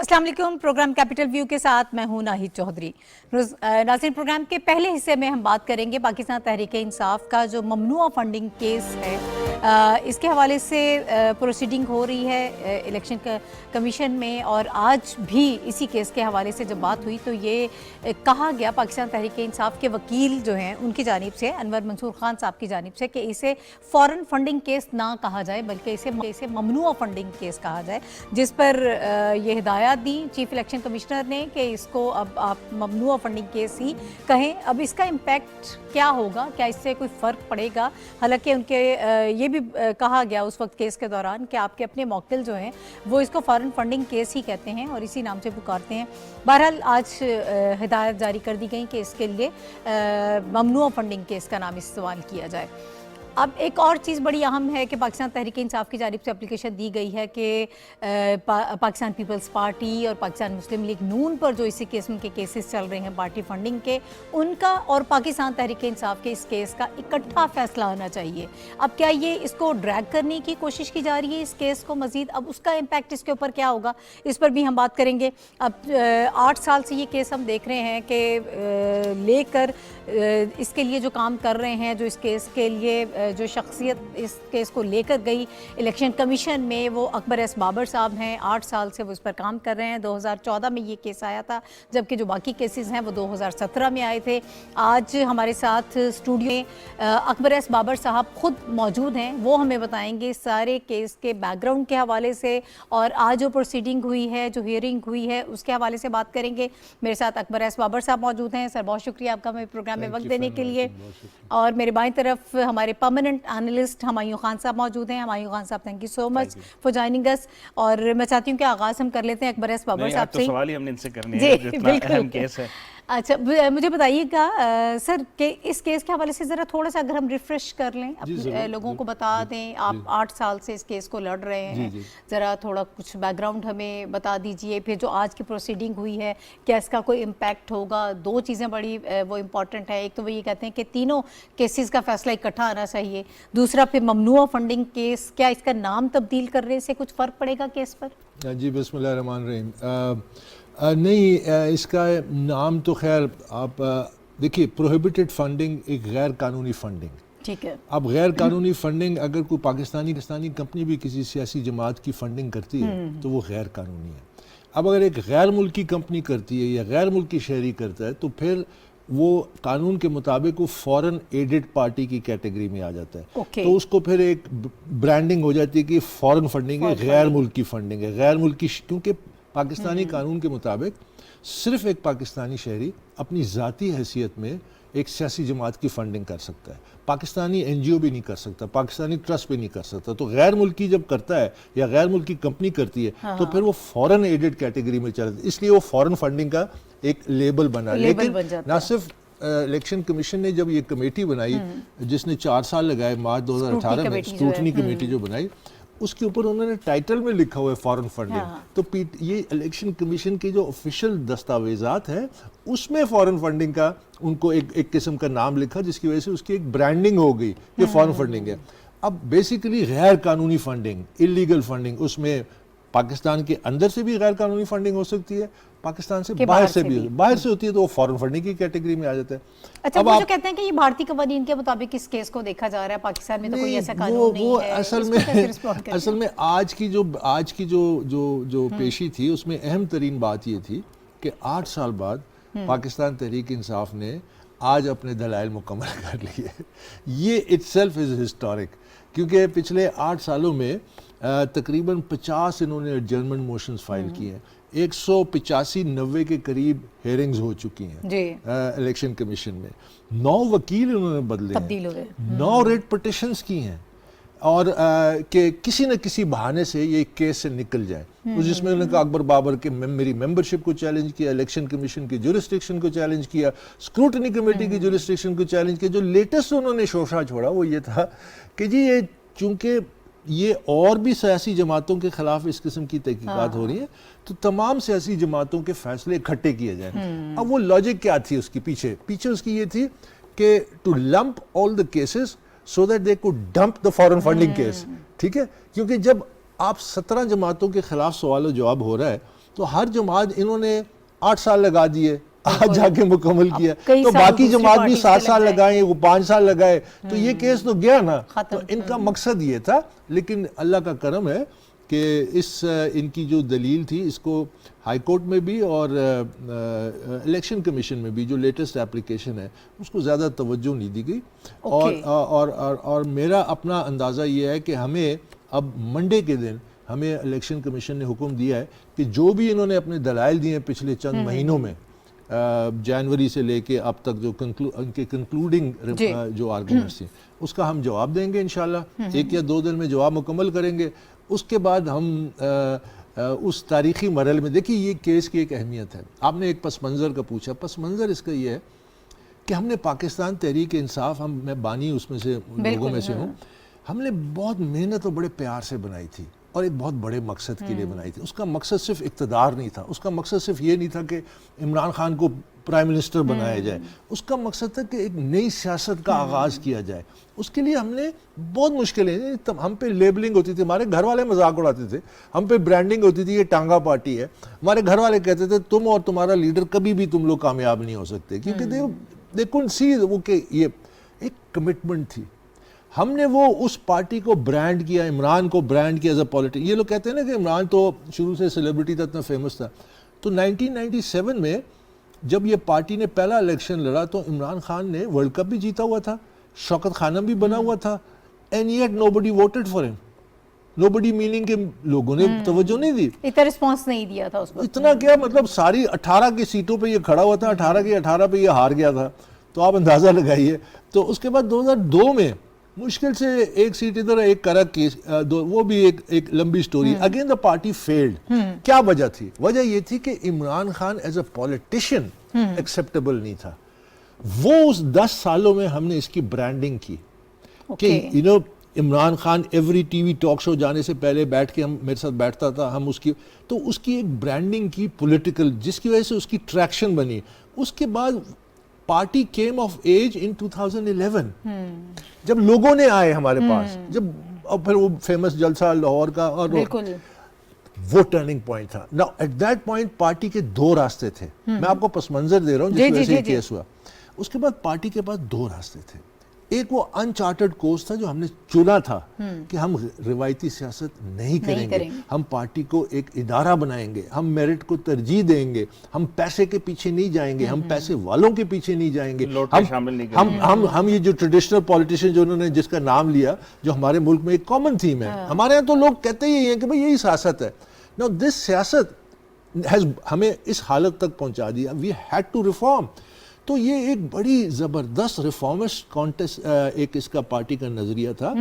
अस्सलाम वालेकुम। Programme capital view के साथ मैं हूं नाहिद चौधरी। नाज़रीन, प्रोग्राम के पहले हिस्से में हम बात करेंगे पाकिस्तान तहरीक इंसाफ का जो ममनुआ फंडिंग केस है, इसके हवाले से प्रोसीडिंग हो रही है इलेक्शन कमीशन में। और आज भी इसी केस के हवाले से जब बात हुई तो ये कहा गया पाकिस्तान तहरीक इंसाफ के वकील जो हैं उनकी जानिब से, अनवर मंसूर खान साहब की जानिब से, कि इसे फॉरेन फंडिंग केस ना कहा जाए बल्कि इसे ममनुआ फंडिंग केस कहा जाए, जिस पर ये हिदायत दी चीफ इलेक्शन कमिश्नर ने कि इसको अब आप ममनुआ फंडिंग केस ही कहें। अब इसका इम्पैक्ट क्या होगा, क्या इससे कोई फ़र्क पड़ेगा? हालांकि उनके ये भी कहा गया उस वक्त केस के दौरान कि आपके अपने मौकिल जो हैं वो इसको फॉरेन फंडिंग केस ही कहते हैं और इसी नाम से पुकारते हैं। बहरहाल आज हिदायत जारी कर दी गई कि इसके लिए ममनुआ फंडिंग केस का नाम इस्तेमाल किया जाए। अब एक और चीज़ बड़ी अहम है कि पाकिस्तान तहरीक इंसाफ की जानिब से एप्लीकेशन दी गई है कि पाकिस्तान पीपल्स पार्टी और पाकिस्तान मुस्लिम लीग नून पर जो इसी किस्म के केसेस चल रहे हैं पार्टी फंडिंग के, उनका और पाकिस्तान तहरीक इंसाफ के इस केस का इकट्ठा फैसला होना चाहिए। अब क्या ये इसको ड्रैग करने की कोशिश की जा रही है इस केस को मज़ीद? अब उसका इम्पैक्ट इसके ऊपर क्या होगा, इस पर भी हम बात करेंगे। अब 8 साल से ये केस हम देख रहे हैं कि लेकर इसके लिए जो काम कर रहे हैं, जो इस केस के लिए जो शख्सियत इस केस को लेकर गई इलेक्शन कमीशन में, वो अकबर एस बाबर साहब हैं। 8 साल से वो इस पर काम कर रहे हैं। 2014 में ये केस आया था, जबकि जो बाकी केसेस हैं वो 2017 में आए थे। आज हमारे साथ स्टूडियो में अकबर एस बाबर साहब खुद मौजूद हैं। वो हमें बताएंगे सारे केस के बैकग्राउंड के हवाले से, और आज जो प्रोसीडिंग हुई है, जो हियरिंग हुई है, उसके हवाले से बात करेंगे। मेरे साथ अकबर एस बाबर साहब मौजूद हैं। सर, बहुत शुक्रिया आपका हमें प्रोग्राम में वक्त देने के लिए। और मेरे बाईं तरफ हमारे परमानेंट एनालिस्ट हुमायूं खान साहब मौजूद हैं। हुमायूं खान साहब, thank you so much for joining us. और मैं चाहती हूँ कि आगाज़ हम कर लेते हैं अकबर एस बाबर साहब से। सवाल ही हमने इनसे करने हैं, जितना अहम केस है। अच्छा, मुझे बताइएगा सर कि इस केस के हवाले से ज़रा थोड़ा सा अगर हम रिफ्रेश कर लें, अपने लोगों को बता दें। आप 8 साल से इस केस को लड़ रहे हैं, ज़रा थोड़ा कुछ बैकग्राउंड हमें बता दीजिए। फिर जो आज की प्रोसीडिंग हुई है, क्या इसका कोई इम्पैक्ट होगा? 2 चीज़ें बड़ी वो इम्पॉर्टेंट है। एक तो वो ये कहते हैं कि तीनों केसेस का फैसला इकट्ठा आना चाहिए। दूसरा फिर ममनुआ फंडिंग केस, क्या इसका नाम तब्दील करने से कुछ फ़र्क पड़ेगा केस पर? जी, बिस्मिल्लाह रहमान रहीम। नहीं, इसका नाम तो खैर आप देखिए, प्रोहिबिटेड फंडिंग एक गैर कानूनी फंडिंग, ठीक है। अब गैर कानूनी फंडिंग अगर कोई पाकिस्तानी कंपनी भी किसी सियासी जमात की फंडिंग करती है तो वो गैर कानूनी है। अब अगर एक गैर मुल्की कंपनी करती है या गैर मुल्की शहरी करता है तो फिर वो कानून के मुताबिक वो फॉरेन एडेड पार्टी की कैटेगरी में आ जाता है। तो उसको फिर एक ब्रांडिंग हो जाती है कि फॉरेन फंडिंग है, गैर मुल्की फंडिंग है। गैर मुल्की, क्योंकि पाकिस्तानी कानून के मुताबिक सिर्फ एक पाकिस्तानी शहरी अपनी ज़ाती हैसियत में एक सियासी जमात की फंडिंग कर सकता है। पाकिस्तानी एनजीओ भी नहीं कर सकता, पाकिस्तानी ट्रस्ट भी नहीं कर सकता। तो गैर मुल्की जब करता है या गैर मुल्की कंपनी करती है तो फिर वो फॉरेन एडेड कैटेगरी में चला जाता है। इसलिए वो फॉरेन फंडिंग का एक लेबल बना। लेकिन ना सिर्फ इलेक्शन कमीशन ने जब ये कमेटी बनाई जिसने 4 साल लगाए, मार्च 2018 में स्क्रूटनी कमेटी जो बनाई, उसके ऊपर उन्होंने टाइटल में लिखा हुआ है फॉरेन फंडिंग। तो ये इलेक्शन कमीशन के जो ऑफिशियल दस्तावेजात हैं उसमें फॉरेन फंडिंग का उनको एक किस्म का नाम लिखा, जिसकी वजह से उसकी एक ब्रांडिंग हो गई कि फॉरेन फंडिंग है। अब बेसिकली गैर कानूनी फंडिंग, इलीगल फंडिंग, उसमें पाकिस्तान के अंदर से भी गैर कानूनी फंडिंग हो सकती है, पाकिस्तान से बाहर से भी बाहर से होती है, तो वो फॉरेन फंडिंग की कैटेगरी में आ जाता है। अच्छा, अब वो जो कहते हैं कि ये भारतीय कवानीन के मुताबिक इस केस को देखा जा रहा है, पाकिस्तान में तो कोई ऐसा कानून नहीं है। असल में आज की जो पेशी थी उसमें अहम तरीन बात ये थी कि 8 साल बाद पाकिस्तान तहरीक इंसाफ ने आज अपने दलाइल मुकम्मल कर लिए। ये इटसेल्फ इज़ हिस्टोरिक, क्योंकि पिछले 8 सालों में तकरीबन 50 इन्होंने एडजर्नमेंट मोशंस फाइल किए हैं। 185-90 के करीब हेयरिंग्स हो चुकी हैं इलेक्शन कमीशन में। 9 वकील इन्होंने बदले हैं, 9 रेट पिटिशंस की हैं, और कि किसी न किसी बहाने से ये केस से निकल जाए। तो जिसमें उन्होंने कहा अकबर बाबर के मेरी मेंबरशिप को चैलेंज किया, इलेक्शन कमीशन की जुरिस्डिक्शन को चैलेंज किया, स्क्रूटनी कमेटी की जुरिस्डिक्शन को चैलेंज किया। जो लेटेस्ट उन्होंने शोशा छोड़ा वो ये था कि जी ये चूँकि ये और भी सियासी जमातों के खिलाफ इस किस्म की तहकीकात हो रही है, तो तमाम सियासी जमातों के फैसले इकट्ठे किए जाएं। अब वो लॉजिक क्या थी उसकी पीछे उसकी ये थी कि to lump all the cases so that they could dump the foreign funding case, ठीक है। क्योंकि जब आप 17 जमातों के खिलाफ सवाल जवाब हो रहा है تو ہر جماعت انہوں نے 8 سال لگا دیے, آج جا کے مکمل کیا, تو باقی جماعت بھی 7 سال لگائیں, وہ 5 سال لگائے, تو یہ کیس تو گیا نا. تو ان کا مقصد یہ تھا, لیکن اللہ کا کرم ہے کہ ان کی جو دلیل تھی اس کو ہائی کورٹ میں بھی اور الیکشن کمیشن میں بھی جو لیٹسٹ اپلیکیشن ہے اس کو زیادہ توجہ نہیں دی گئی. اور میرا اپنا اندازہ یہ ہے کہ ہمیں اب منڈے کے دن ہمیں الیکشن کمیشن نے حکم دیا ہے کہ جو بھی انہوں نے اپنے دلائل دیے ہیں پچھلے چند مہینوں میں, جنوری سے لے کے اب تک جو ان کے کنکلوڈنگ جو آرگومنٹس تھے, اس کا ہم جواب دیں گے انشاءاللہ. 1 یا 2 دن میں جواب مکمل کریں گے. اس کے بعد ہم اس تاریخی مرحلے میں, دیکھیے یہ کیس کی ایک اہمیت ہے. آپ نے ایک پس منظر کا پوچھا, پس منظر اس کا یہ ہے کہ ہم نے پاکستان تحریک انصاف, میں بانی اس میں سے لوگوں میں سے ہوں, ہم نے بہت محنت اور بڑے پیار سے بنائی تھی اور ایک بہت بڑے مقصد کے لیے بنائی تھی. اس کا مقصد صرف اقتدار نہیں تھا, اس کا مقصد صرف یہ نہیں تھا کہ عمران خان کو پرائم منسٹر بنایا جائے, اس کا مقصد تھا کہ ایک نئی سیاست کا آغاز کیا جائے. اس کے لیے ہم نے بہت مشکلیں, ہم پہ لیبلنگ ہوتی تھی, ہمارے گھر والے مذاق اڑاتے تھے, ہم پہ برانڈنگ ہوتی تھی یہ ٹانگا پارٹی ہے. ہمارے گھر والے کہتے تھے تم اور تمہارا لیڈر کبھی بھی تم لوگ کامیاب نہیں ہو سکتے, کیونکہ they couldn't see وہ کہ یہ ایک کمٹمنٹ تھی. ہم نے وہ اس پارٹی کو برانڈ کیا, عمران کو برانڈ کیا ایز اے پولیٹیشین. یہ لوگ کہتے ہیں نا کہ عمران تو شروع سے سیلیبریٹی تھا, اتنا فیمس تھا. تو 1997 میں جب یہ پارٹی نے پہلا الیکشن لڑا تو عمران خان نے ورلڈ کپ بھی جیتا ہوا تھا, شوکت خانم بھی بنا ہوا تھا, and yet nobody voted for ہم. نوبڈی میننگ کہ لوگوں نے توجہ نہیں دی, اتنا رسپانس نہیں دیا تھا اس کو. اتنا کیا مطلب ساری 18 کی سیٹوں پہ یہ کھڑا ہوا تھا, 18 کی 18 پہ یہ ہار گیا تھا. تو آپ اندازہ لگائیے. تو اس کے بعد 2002 میں مشکل سے ایک سیٹ ادھر, ایک کرک کیس, وہ بھی ایک لمبی story. Again the party field. کیا وجہ تھی؟ وجہ یہ تھی کہ Imran Khan as a politician acceptable نہیں تھا. وہ اس 10 سالوں میں ہم نے اس کی برانڈنگ کی کہ Imran Khan every T V talk show جانے سے پہلے بیٹھ کے میرے ساتھ بیٹھتا تھا, ہم اس کی ایک برانڈنگ کی پولیٹیکل, جس کی وجہ سے اس کی ٹریکشن بنی. اس کے بعد پارٹی کیم آف ایج ان 2011 جب لوگوں نے آئے ہمارے پاس, جب پھر وہ فیمس جلسہ لاہور کا, اور وہ ٹرننگ پوائنٹ تھا. نا ایٹ دیٹ پوائنٹ پارٹی کے 2 راستے تھے. میں آپ کو پس منظر دے رہا ہوں جس وجہ سے یہ کیس ہوا. اس کے بعد پارٹی کے پاس 2 راستے تھے. ایک وہ انچارٹڈ کورس تھا جو ہم نے چنا تھا کہ ہم روایتی سیاست نہیں کریں گے, ہم پارٹی کو ایک ادارہ بنائیں گے, ہم میرٹ کو ترجیح دیں گے, ہم پیسے کے پیچھے نہیں جائیں گے, ہم پیسے والوں کے پیچھے نہیں جائیں گے, ہم یہ جو ٹریڈیشنل پولیٹیشین جو انہوں نے جس کا نام لیا, جو ہمارے ملک میں ایک کامن تھیم ہے, ہمارے یہاں تو لوگ کہتے ہی ہیں کہ بھئی یہی سیاست ہے. نو دس سیاست ہمیں اس حالت تک پہنچا دیا. We head to reform. تو یہ ایک بڑی زبردست ریفارمسٹ کانٹیسٹ ایک اس کا پارٹی کا نظریہ تھا.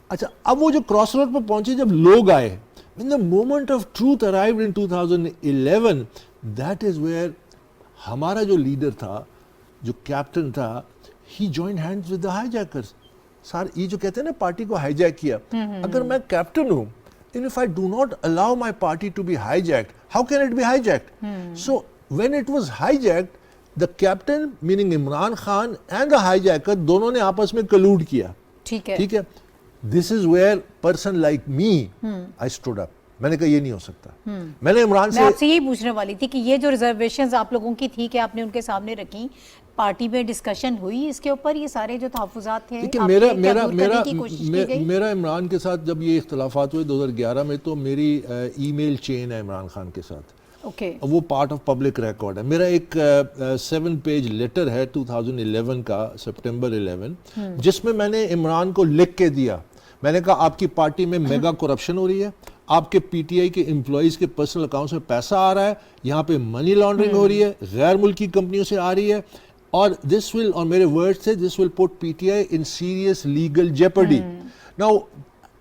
اچھا, اب وہ جو کراس روڈ پر پہنچے, جب لوگ آئے, when the moment of truth arrived in 2011, that is where ہمارا جو لیڈر تھا, جو کیپٹن تھا, he joined hands with the hijackers. یہ جو کہتے ہیں نا پارٹی کو ہائی جیک کیا, اگر میں کیپٹن ہوں, and if I do not allow my party to be hijacked, how can it be hijacked? So when it was hijacked, the captain meaning Imran Khan and the hijacker دونوں نے آپس میں cloud کیا. ٹھیک ہے. This is where person like me I stood up. میں نے کہا یہ نہیں ہو سکتا. میں نے عمران سے, میں آپ سے یہی پوچھنے والی تھی کہ یہ جو ریزرویشنز آپ لوگوں کی تھی کہ آپ نے ان کے سامنے رکھی, پارٹی میں ڈسکشن ہوئی اس کے اوپر, یہ سارے جو تحفظات تھے میرا عمران کے ساتھ جب یہ اختلافات ہوئے 2011 میں, تو میری ای میل چین ہے عمران خان کے ساتھ, وہ پارٹ آف پبلک ریکارڈ ہے. میرا ایک 7 پیج لیٹر ہے 2011 کا, سپٹمبر 11, جس میں میں نے عمران کو لکھ کے دیا. میں نے کہا آپ کی پارٹی میں میگا کرپشن ہو رہی ہے, آپ کے پی ٹی آئی کے امپلائیز کے پرسنل اکاؤنٹ سے پیسہ آ رہا ہے, یہاں پہ منی لانڈرنگ ہو رہی ہے, غیر ملکی کمپنیوں سے آ رہی ہے, اور دس ول, اور میرے ورڈ سے this will put P T I in serious legal jeopardy. Now,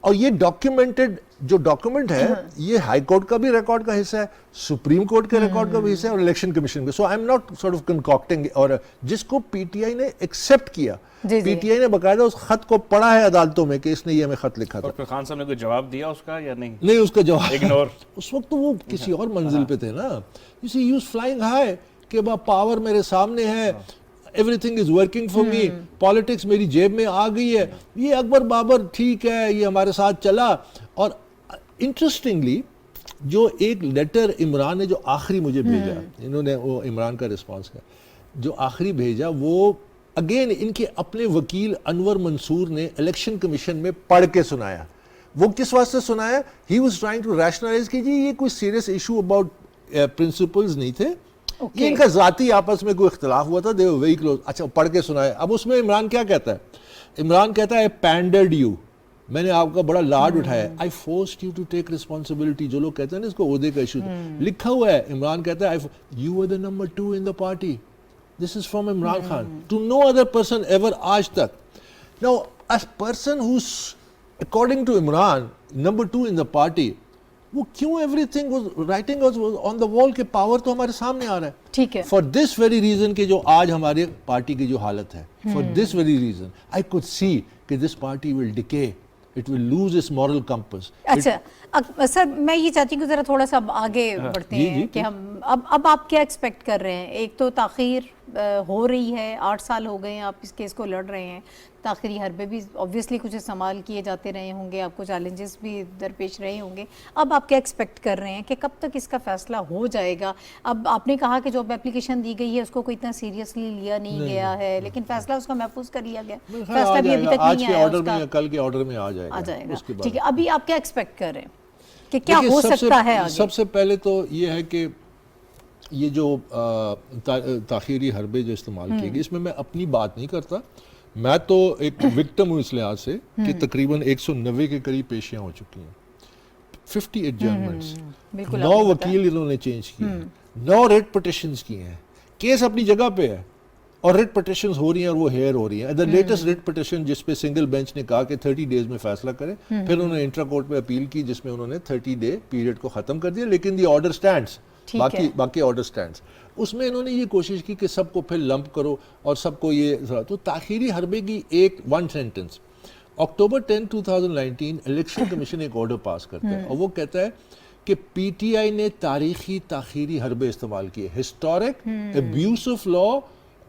اور یہ ڈاکیومنٹڈ جو ڈاکیومنٹ ہے, یہ ہائی کورٹ کا بھی ریکارڈ کا حصہ ہے, سپریم کورٹ کے ریکارڈ کا بھی حصہ ہے, اور الیکشن کمیشن کا. So I am not sort of contacting, اور جس کو پی ٹی آئی نے ایکسیپٹ کیا, پی ٹی آئی نے باقاعدہ اس خط کو پڑھا ہے عدالتوں میں کہ اس نے یہ ہمیں خط لکھا تھا. اور خان صاحب نے کوئی جواب دیا اس کا یا نہیں؟ نہیں, اس کا جواب اگنور. اس وقت تو وہ کسی اور منزل پہ تھے نا. You see, he was flying high کہ پاور میرے سامنے ہے, everything is working for me, politics میری جیب میں آ گئی ہے, یہ اکبر بابر ٹھیک ہے, یہ ہمارے ساتھ چلا. اور انٹرسٹنگلی جو ایک لیٹر عمران نے جو آخری مجھے بھیجا, انہوں نے وہ عمران کا رسپانس کا جو آخری بھیجا, وہ اگین ان کے اپنے وکیل انور منصور نے الیکشن کمیشن میں پڑھ کے سنایا. وہ کس واسطے سنایا؟ He was trying to rationalise کہ جی یہ کوئی سیریس ایشو اباؤٹ پرنسپلز نہیں تھے, یہ ان کا ذاتی آپس میں کوئی اختلاف ہوا تھا, دے ور ویری کلوز. اچھا پڑھ کے سنایا. اب اس میں عمران کیا کہتا ہے؟ عمران کہتا ہے پینڈرڈ یو, میں نے آپ کا بڑا لاڈ اٹھایا, I forced you to take responsibility. جو لوگ کہتے ہیں نا اس کو عہدے کا ایشو لکھا ہوا ہے, عمران کہتا ہے you were the number 2 in the party. This is from Imran Khan to no other person ever آج تک. Now a person who's according to Imran number 2 in the party, وہ کیوں everything was writing was on the wall کہ power تو ہمارے سامنے آ رہا ہے. ٹھیک ہے. For this very reason کہ جو آج ہمارے پارٹی کی جو حالت ہے, for this very reason I could see کہ this party will decay, it will lose its moral compass. اچھا سر, میں یہ چاہتی ہوں کہ ذرا تھوڑا سا آگے بڑھتے ہیں کہ ہم اب آپ کیا ایکسپیکٹ کر رہے ہیں؟ ایک تو تاخیر ہو رہی ہے, 8 سال ہو گئے ہیں آپ اس کیس کو لڑ رہے ہیں, تاخیری حربے بھی اوبویسلی کچھ استعمال کیے جاتے رہے ہوں گے, آپ کو چیلنجز بھی درپیش رہے ہوں گے. اب آپ کیا ایکسپیکٹ کر رہے ہیں کہ کب تک اس کا فیصلہ ہو جائے گا؟ اب آپ نے کہا کہ جو اپلیکیشن دی گئی ہے اس کو کوئی اتنا سیریسلی لیا نہیں گیا ہے, لیکن فیصلہ اس کا محفوظ کر لیا گیا, فیصلہ بھی ابھی تک نہیں آیا اس کا. کل کے آرڈر میں آ جائے گا. ٹھیک ہے, ابھی آپ کیا ایکسپیکٹ کر رہے ہیں کہ کیا ہو سکتا ہے آگے؟ سب سے پہلے تو یہ ہے کہ یہ جو تاخیری حربے جو استعمال کیے گئے, اس میں اپنی بات نہیں کرتا, میں تو ایک وکٹم ہوں اس لحاظ سے کہ تقریباً 190 کے قریب پیشیاں ہو چکی ہیں, 58 ایڈجرنمنٹس, 9 وکیل انہوں نے چینج کیے ہیں, 9 ریٹ پٹیشنز کیے ہیں. کیس اپنی جگہ پہ ہے اور ریٹ پٹیشنز ہو رہی ہیں اور وہ ہیئر ہو رہی ہیں. دا لیٹسٹ ریٹ پٹیشن جس پہ سنگل بینچ نے کہا کہ 30 ڈیز میں فیصلہ کریں, پھر انہوں نے انٹرا کورٹ پہ اپیل کی جس میں انہوں نے 30 ڈے پیریڈ کو ختم کر دیا, لیکن دی آرڈر سٹینڈز, باقی آرڈر سٹینڈز. اس میں انہوں نے یہ کوشش کی کہ سب کو پھر لمپ کرو اور سب کو یہ. تو تاخیری حربے کی ون سینٹنس, اکتوبر 10, 2019 الیکشن کمیشن ایک آرڈر پاس کرتا ہے اور وہ کہتا ہے کہ پی ٹی آئی نے تاریخی تاخیری حربے استعمال کیے, historic abuse of law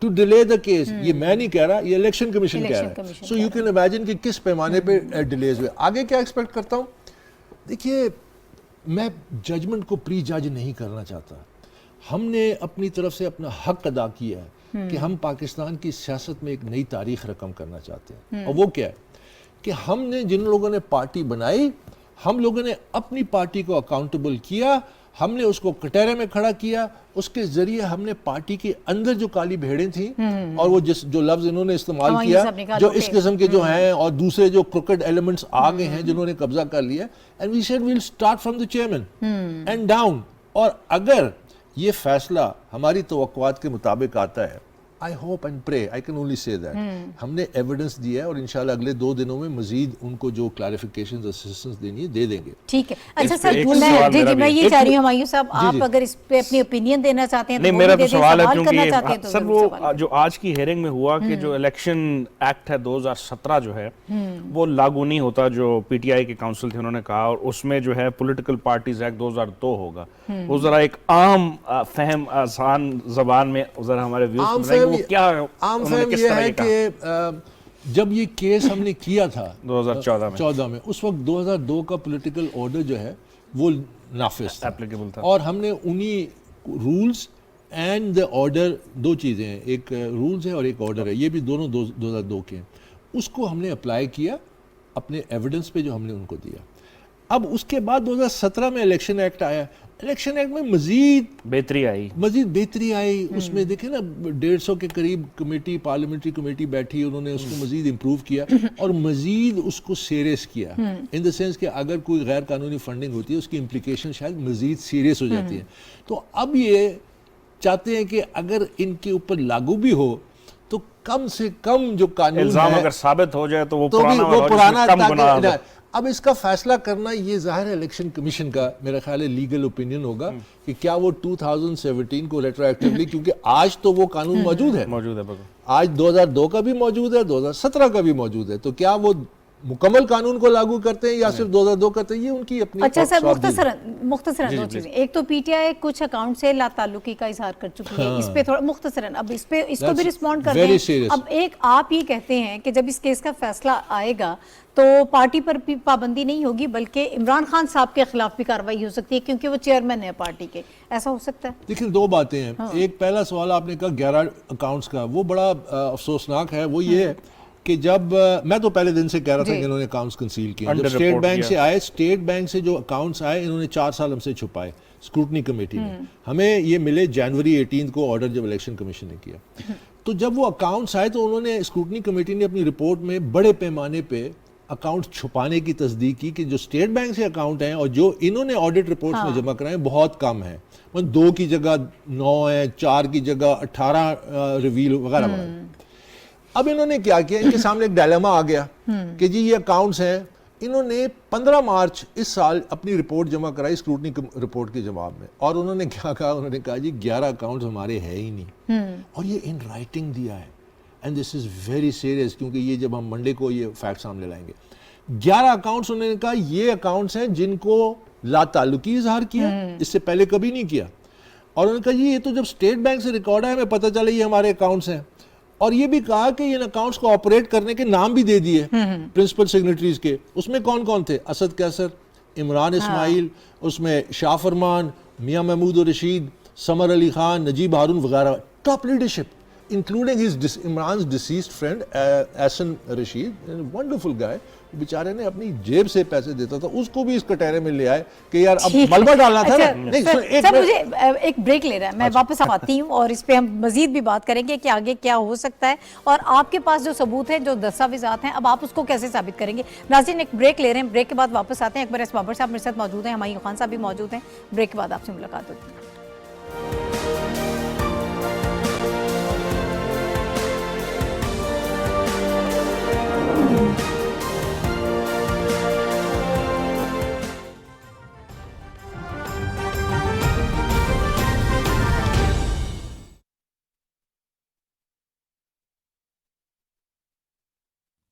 to delay the case. یہ میں نہیں کہہ رہا, یہ الیکشن کمیشن کہہ رہا ہے. سو یو کین امیجن کہ کس پیمانے پہ ڈیلیز ہوئے. آگے کیا ایکسپیکٹ کرتا ہوں؟ دیکھیے میں ججمنٹ کو پری جج نہیں کرنا چاہتا. ہم نے اپنی طرف سے اپنا حق ادا کیا ہے کہ ہم پاکستان کی سیاست میں ایک نئی تاریخ رقم کرنا چاہتے ہیں, اور وہ کیا ہے کہ ہم نے جن لوگوں نے پارٹی بنائی, ہم لوگوں نے اپنی پارٹی کو اکاؤنٹیبل کیا, ہم نے اس کو کٹہرے میں کھڑا کیا, اس کے ذریعے ہم نے پارٹی کے اندر جو کالی بھیڑیں تھیں اور وہ جو لفظ انہوں نے استعمال کیا جو اس قسم کے جو ہیں اور دوسرے جو کروکڈ ایلیمنٹس آ گئے ہیں جنہوں نے قبضہ کر لیا, and we said we'll start from the chairman and down. اور اگر یہ فیصلہ ہماری توقعات کے مطابق آتا ہے, I hope and pray, I can only say that. ہم نے ایویڈنس دیا ہے اور انشاءاللہ اگلے 2 دنوں میں مزید ان کو جو کلیریفیکیشنز اسسٹنس دینی ہے دے دیں گے. ٹھیک ہے. اچھا سر, میں یہ چاہ رہی ہوں ہمایوں صاحب, آپ اگر اس پہ اپنی اوپینین دینا چاہتے ہیں تو میرا تو سوال ہے, کیونکہ سر وہ جو آج کی ہیئرنگ میں ہوا کہ جو الیکشن ایکٹ ہے 2017 جو ہے وہ لاگو نہیں ہوتا, جو پی ٹی آئی کے کاؤنسل تھے انہوں نے کہا, اور اس میں جو ہے پولیٹیکل پارٹیز ایکٹ 2002 ہوگا. وہ ذرا ایک عام فہم آسان زبان میں ذرا ہمارے ویوز بتائیں وہ کیا عام فہم یہ ہے کہ جب یہ کیس ہم نے کیا تھا 2014 میں, اس وقت 2002 کا پولیٹیکل آرڈر جو ہے وہ نافذ تھا, اور ہم نے انہی رولز اینڈ دا آرڈر, 2 چیزیں ہیں, ایک رولز ہے اور ایک آرڈر ہے, یہ بھی دونوں 2002 کے ہیں, اس کو ہم نے اپلائی کیا اپنے ایویڈنس پہ جو ہم نے ان کو دیا. اب اس کے بعد 2017 میں الیکشن ایکٹ آیا, الیکشن ایکٹ میں مزید بہتری آئی. اس میں دیکھیں نا 150 کے قریب کمیٹی, پارلیمنٹری کمیٹی بیٹھی, انہوں نے اس کو مزید امپروو کیا اور مزید اس کو سیریس کیا, ان دا سینس کہ اگر کوئی غیر قانونی فنڈنگ ہوتی ہے اس کی امپلیکیشن شاید مزید سیریس ہو جاتی ہے. تو اب یہ چاہتے ہیں کہ اگر ان کے اوپر لاگو بھی ہو تو کم سے کم جو قانون الزام اگر ثابت ہو جائے تو وہ پرانا. اب اس کا فیصلہ کرنا یہ ظاہر ہے الیکشن کمیشن کا میرا خیال ہے لیگل اوپینین ہوگا کہ کیا وہ 2017 کو ریٹرو ایکٹیولی, کیونکہ آج تو وہ قانون موجود ہے, آج 2002 کا بھی موجود ہے, 2017 کا بھی موجود ہے, تو کیا وہ مکمل قانون کو لاگو کرتے ہیں یا صرف 2002 کرتے ہیں، یہ ان کی اپنی. اچھا سر، مختصراً دو چیزیں. ایک تو پی ٹی آئی کچھ اکاؤنٹ سے لا تعلقی کا اظہار کر چکی ہے، اس پہ تھوڑا مختصراً اب اس کو بھی رسپونڈ کر دیں. اب ایک آپ یہ کہتے ہیں کہ جب اس کیس کا فیصلہ آئے گا تو پارٹی پر بھی پابندی نہیں ہوگی بلکہ عمران خان صاحب کے خلاف بھی کارروائی ہو سکتی ہے کیونکہ وہ چیئرمین ہے پارٹی کے، ایسا ہو سکتا ہے؟ دیکھیں دو باتیں ہیں. ایک پہلا سوال آپ نے کہا 11 اکاؤنٹس کا، وہ بڑا افسوسناک ہے. وہ یہ ہے کہ جب میں تو پہلے دن سے کہہ رہا تھا کہ انہوں نے اکاؤنٹس کنسیل کیے. جب اسٹیٹ بینک سے آئے، اسٹیٹ بینک سے جو اکاؤنٹس آئے انہوں نے 4 سال ہم سے چھپائے اسکروٹنی کمیٹی میں. ہمیں یہ ملے جنوری 18 کو آرڈر جب الیکشن کمیشن نے کیا. تو جب وہ اکاؤنٹس آئے تو انہوں نے اسکروٹنی کمیٹی نے اپنی رپورٹ میں بڑے پیمانے پہ اکاؤنٹ چھپانے کی تصدیق کی کہ جو اسٹیٹ بینک سے اکاؤنٹ ہیں اور جو انہوں نے آڈٹ رپورٹس میں جمع کرائے بہت کم ہیں. 2 کی جگہ 9 ہیں، 4 کی جگہ 18 ریویل وغیرہ وغیرہ. اب انہوں نے کیا کیا، ان کے سامنے ایک ڈائلیما آ گیا کہ جی یہ اکاؤنٹس ہیں. انہوں نے 15 مارچ اس سال اپنی رپورٹ جمع کرائی اسکروٹنی رپورٹ کے جواب میں، اور انہوں نے کیا کہا، انہوں نے کہا جی 11 اکاؤنٹس ہمارے ہے ہی نہیں، اور یہ ان رائٹنگ دیا ہے. And this is very serious, کیونکہ یہ جب ہم منڈے کو یہ فیکٹ سامنے لائیں گے. 11 اکاؤنٹس انہوں نے کہا یہ اکاؤنٹس ہیں جن کو لا تعلقی اظہار کیا، اس سے پہلے کبھی نہیں کیا. اور انہوں نے کہا جی یہ تو جب اسٹیٹ بینک سے ریکارڈ ہے ہمیں پتہ چلا یہ ہمارے اکاؤنٹس ہیں. اور یہ بھی کہا کہ ان اکاؤنٹس کو آپریٹ کرنے کے نام بھی دے دیے پرنسپل سگنیٹریز کے. اس میں کون کون تھے؟ اسد کیسر، عمران اسماعیل، اس میں شاہ فرمان، میاں محمود رشید، سمر علی خان، نجیب ہارون وغیرہ. Top leadership including his Imran's deceased friend Ahsan Rashid, a wonderful guy. بیچارے نے اپنی جیب سے پیسے دیتا تھا، اس کو بھی اس کٹہرے میں لے آئے کہ یار اب ملبہ ڈالنا تھا نا. سر مجھے ایک بریک لے رہا ہے، میں واپس آتی ہوں اور اس پہ ہم مزید بھی بات کریں گے کہ آگے کیا ہو سکتا ہے اور آپ کے پاس جو ثبوت ہیں، جو دستاویزات ہیں، اب آپ اس کو کیسے ثابت کریں گے. ناظرین ایک بریک لے رہے ہیں، بریک کے بعد واپس آتے ہیں. اکبر ایس بابر صاحب میرے ساتھ موجود ہیں، ہمایوں خان صاحب بھی موجود ہیں. بریک کے بعد آپ سے ملاقات ہوتی ہے.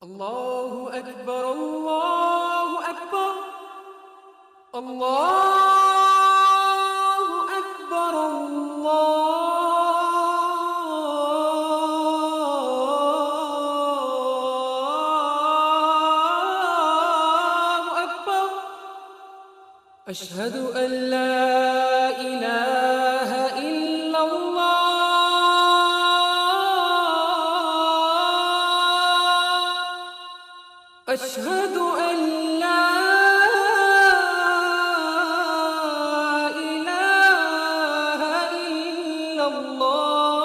الله أكبر الله أكبر الله أكبر الله أكبر أشهد أن لا إله إلا الله أشهد أن لا إله إلا الله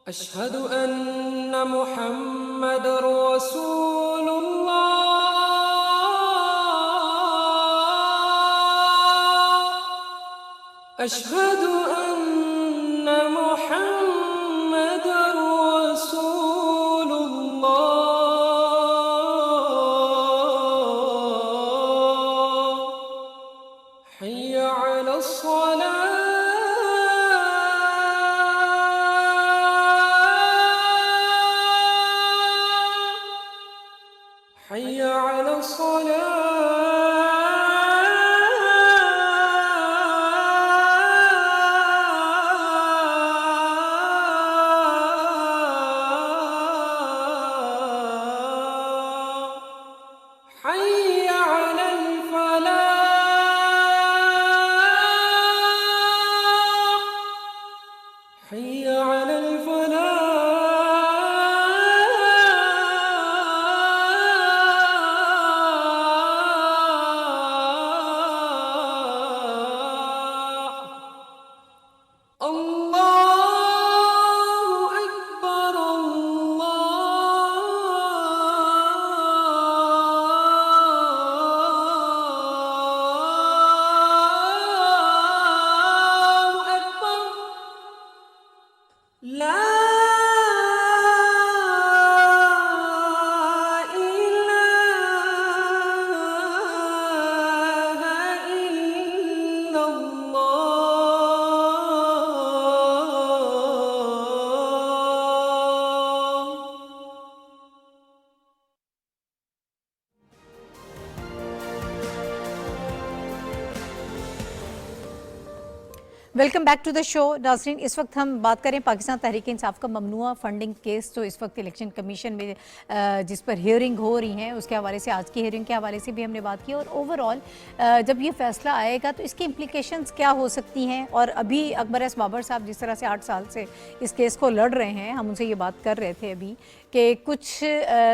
أشهد أن محمد رسول الله أشهد أن محمد رسول الله حي على الصلاة حي على الصلاة حي على الفلاح welcome back to the show. नाज़रीन, इस वक्त हम बात करें पाकिस्तान तहरीक इंसाफ का ममनुआ फंडिंग केस जो इस वक्त इलेक्शन कमीशन में जिस पर हियरिंग हो रही है, उसके हवाले से आज की हियरिंग के हवाले से भी हमने बात की, और ओवरऑल जब ये फैसला आएगा तो इसकी इम्प्लिकेशंस क्या हो सकती हैं। और अभी अकबर एस बाबर साहब जिस तरह से 8 साल से इस केस को लड़ रहे हैं, हम उनसे ये बात कर रहे थे अभी कि कुछ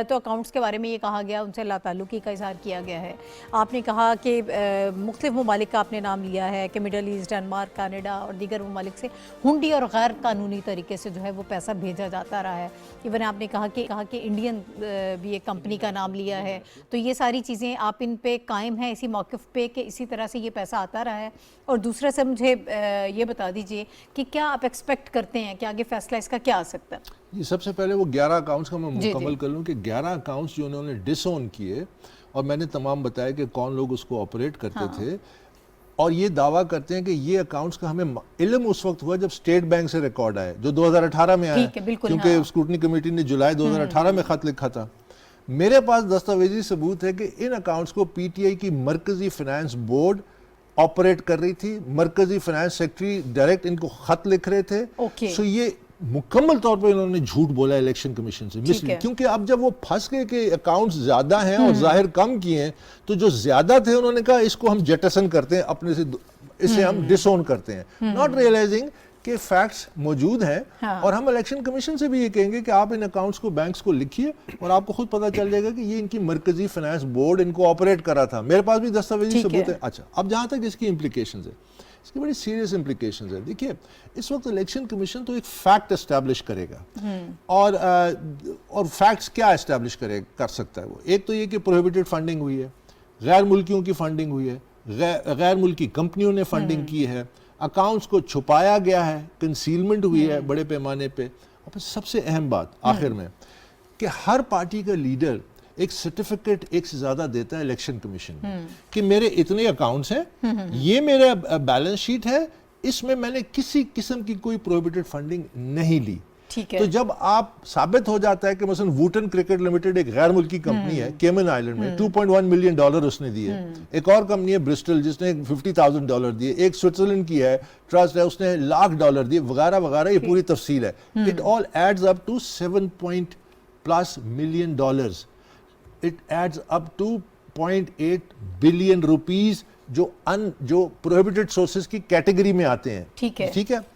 तो अकाउंट्स के बारे में ये कहा गया, उनसे लाताल्लुकी का इजहार किया गया है। आपने कहा कि मुख्तलिफ ममालिक का आपने नाम लिया है कि मिडल ईस्ट, डेनमार्क, कनाडा और दीगर ममालिक से हुंडी और गैर कानूनी तरीके से जो है वो पैसा भेजा जाता रहा है। इवन आपने कहा कि इंडियन भी एक कंपनी का नाम लिया है। तो ये सारी चीज़ें आप इन पे कायम हैं इसी मौक़िफ़ पे कि इसी तरह से ये पैसा आता रहा है। और दूसरा से मुझे ये बता दीजिए कि क्या आप एक्सपेक्ट करते हैं कि आगे फैसला इसका क्या आ सकता है? ये सबसे पहले वो 11 अकाउंट्स का मैं मुकम्मल कर लूँ कि 11 अकाउंट्स जो उन्होंने डिसओन किए, और मैंने तमाम बताया कि कौन लोग उसको ऑपरेट करते थे, और ये दावा करते हैं कि ये अकाउंट्स का हमें इल्म उस वक्त हुआ जब स्टेट बैंक से रिकॉर्ड आए, जो 2018 में आया, क्योंकि स्क्रूटनी कमेटी ने जुलाई 2018 में खत लिखा था। मेरे पास दस्तावेजी सबूत है कि इन अकाउंट्स को पीटीआई की मरकजी फाइनेंस बोर्ड ऑपरेट कर रही थी, मरकजी फाइनेंस सेक्रेटरी डायरेक्ट इनको खत लिख रहे थे। सो ये मुकम्मल तौर पर इन्होंने झूठ बोला इलेक्शन कमीशन से, क्योंकि अब जब वो फंस गए कि अकाउंट्स ज्यादा हैं और जाहिर कम किए हैं, तो जो ज्यादा थे उन्होंने कहा इसको हम जेटसन करते हैं अपने से, इसे हम डिसओन करते हैं, नॉट रियलाइजिंग कि फैक्ट्स मौजूद हैं। और हम इलेक्शन कमीशन से भी ये कहेंगे कि आप इन अकाउंट्स को, बैंक्स को लिखिए, और आपको खुद पता चल जाएगा कि ये इनकी मरकजी फाइनेंस बोर्ड इनको ऑपरेट कर रहा था। मेरे पास भी दस्तावेजी सबूत है। अच्छा, अब जहां तक इसकी इम्प्लीकेशंस है, इसकी बड़ी सीरियस इम्प्लीकेशंस है। देखिए, इस वक्त इलेक्शन कमीशन तो एक फैक्ट एस्टैब्लिश करेगा, और फैक्ट्स क्या एस्टैब्लिश कर सकता है वो? एक तो ये कि प्रोहिबिटेड फंडिंग हुई है, गैर मुल्कियों की फंडिंग हुई है, गैर मुल्की कंपनियों ने फंडिंग की है, अकाउंट्स को छुपाया गया है, कंसीलमेंट हुई है बड़े पैमाने पे, और फिर सबसे अहम बात आखिर में कि हर पार्टी का लीडर एक सर्टिफिकेट एक से ज्यादा देता है इलेक्शन कमीशन कि मेरे इतने अकाउंट्स हैं, ये मेरा बैलेंस शीट है, इसमें मैंने किसी किस्म की कोई प्रोहिबिटेड फंडिंग नहीं ली। तो जब आप साबित हो जाता है कि मसलन वूटन क्रिकेट लिमिटेड एक गैर मुल्की कंपनी है केमन आइलैंड में, $2.1 मिलियन उसने दिए, एक और कंपनी है ब्रिस्टल जिसने $50,000 दिए, एक स्विट्जरलैंड की है ट्रस्ट है उसने $1,00,000 दिए, वगैरह वगैरह, ये पूरी तफसील है। It all adds up to $7+ million. It adds up to 0.8 billion rupees जो प्रोहिबिटेड सोर्सेज की कैटेगरी में आते हैं। ठीक है,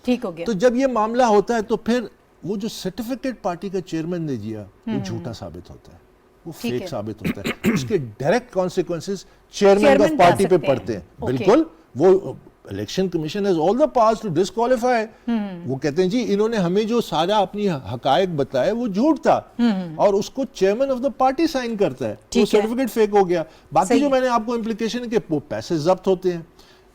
ठीक हो गया। तो जब ये मामला होता है तो फिर वो जो सर्टिफिकेट पार्टी का चेयरमैन ने दिया वो झूठा साबित होता है, वो फेक साबित होता है, उसके direct consequences chairman of party पे पड़ते हैं। बिल्कुल, वो election commission has all the powers to disqualify. वो कहते हैं जी इन्होंने हमें जो सारा अपनी हकायक बताया वो झूठ था, और उसको chairman of the party sign करता है, वो सर्टिफिकेट फेक हो गया। बाकी जो मैंने आपको इम्प्लीकेशन है कि वो पैसे जब्त होते हैं,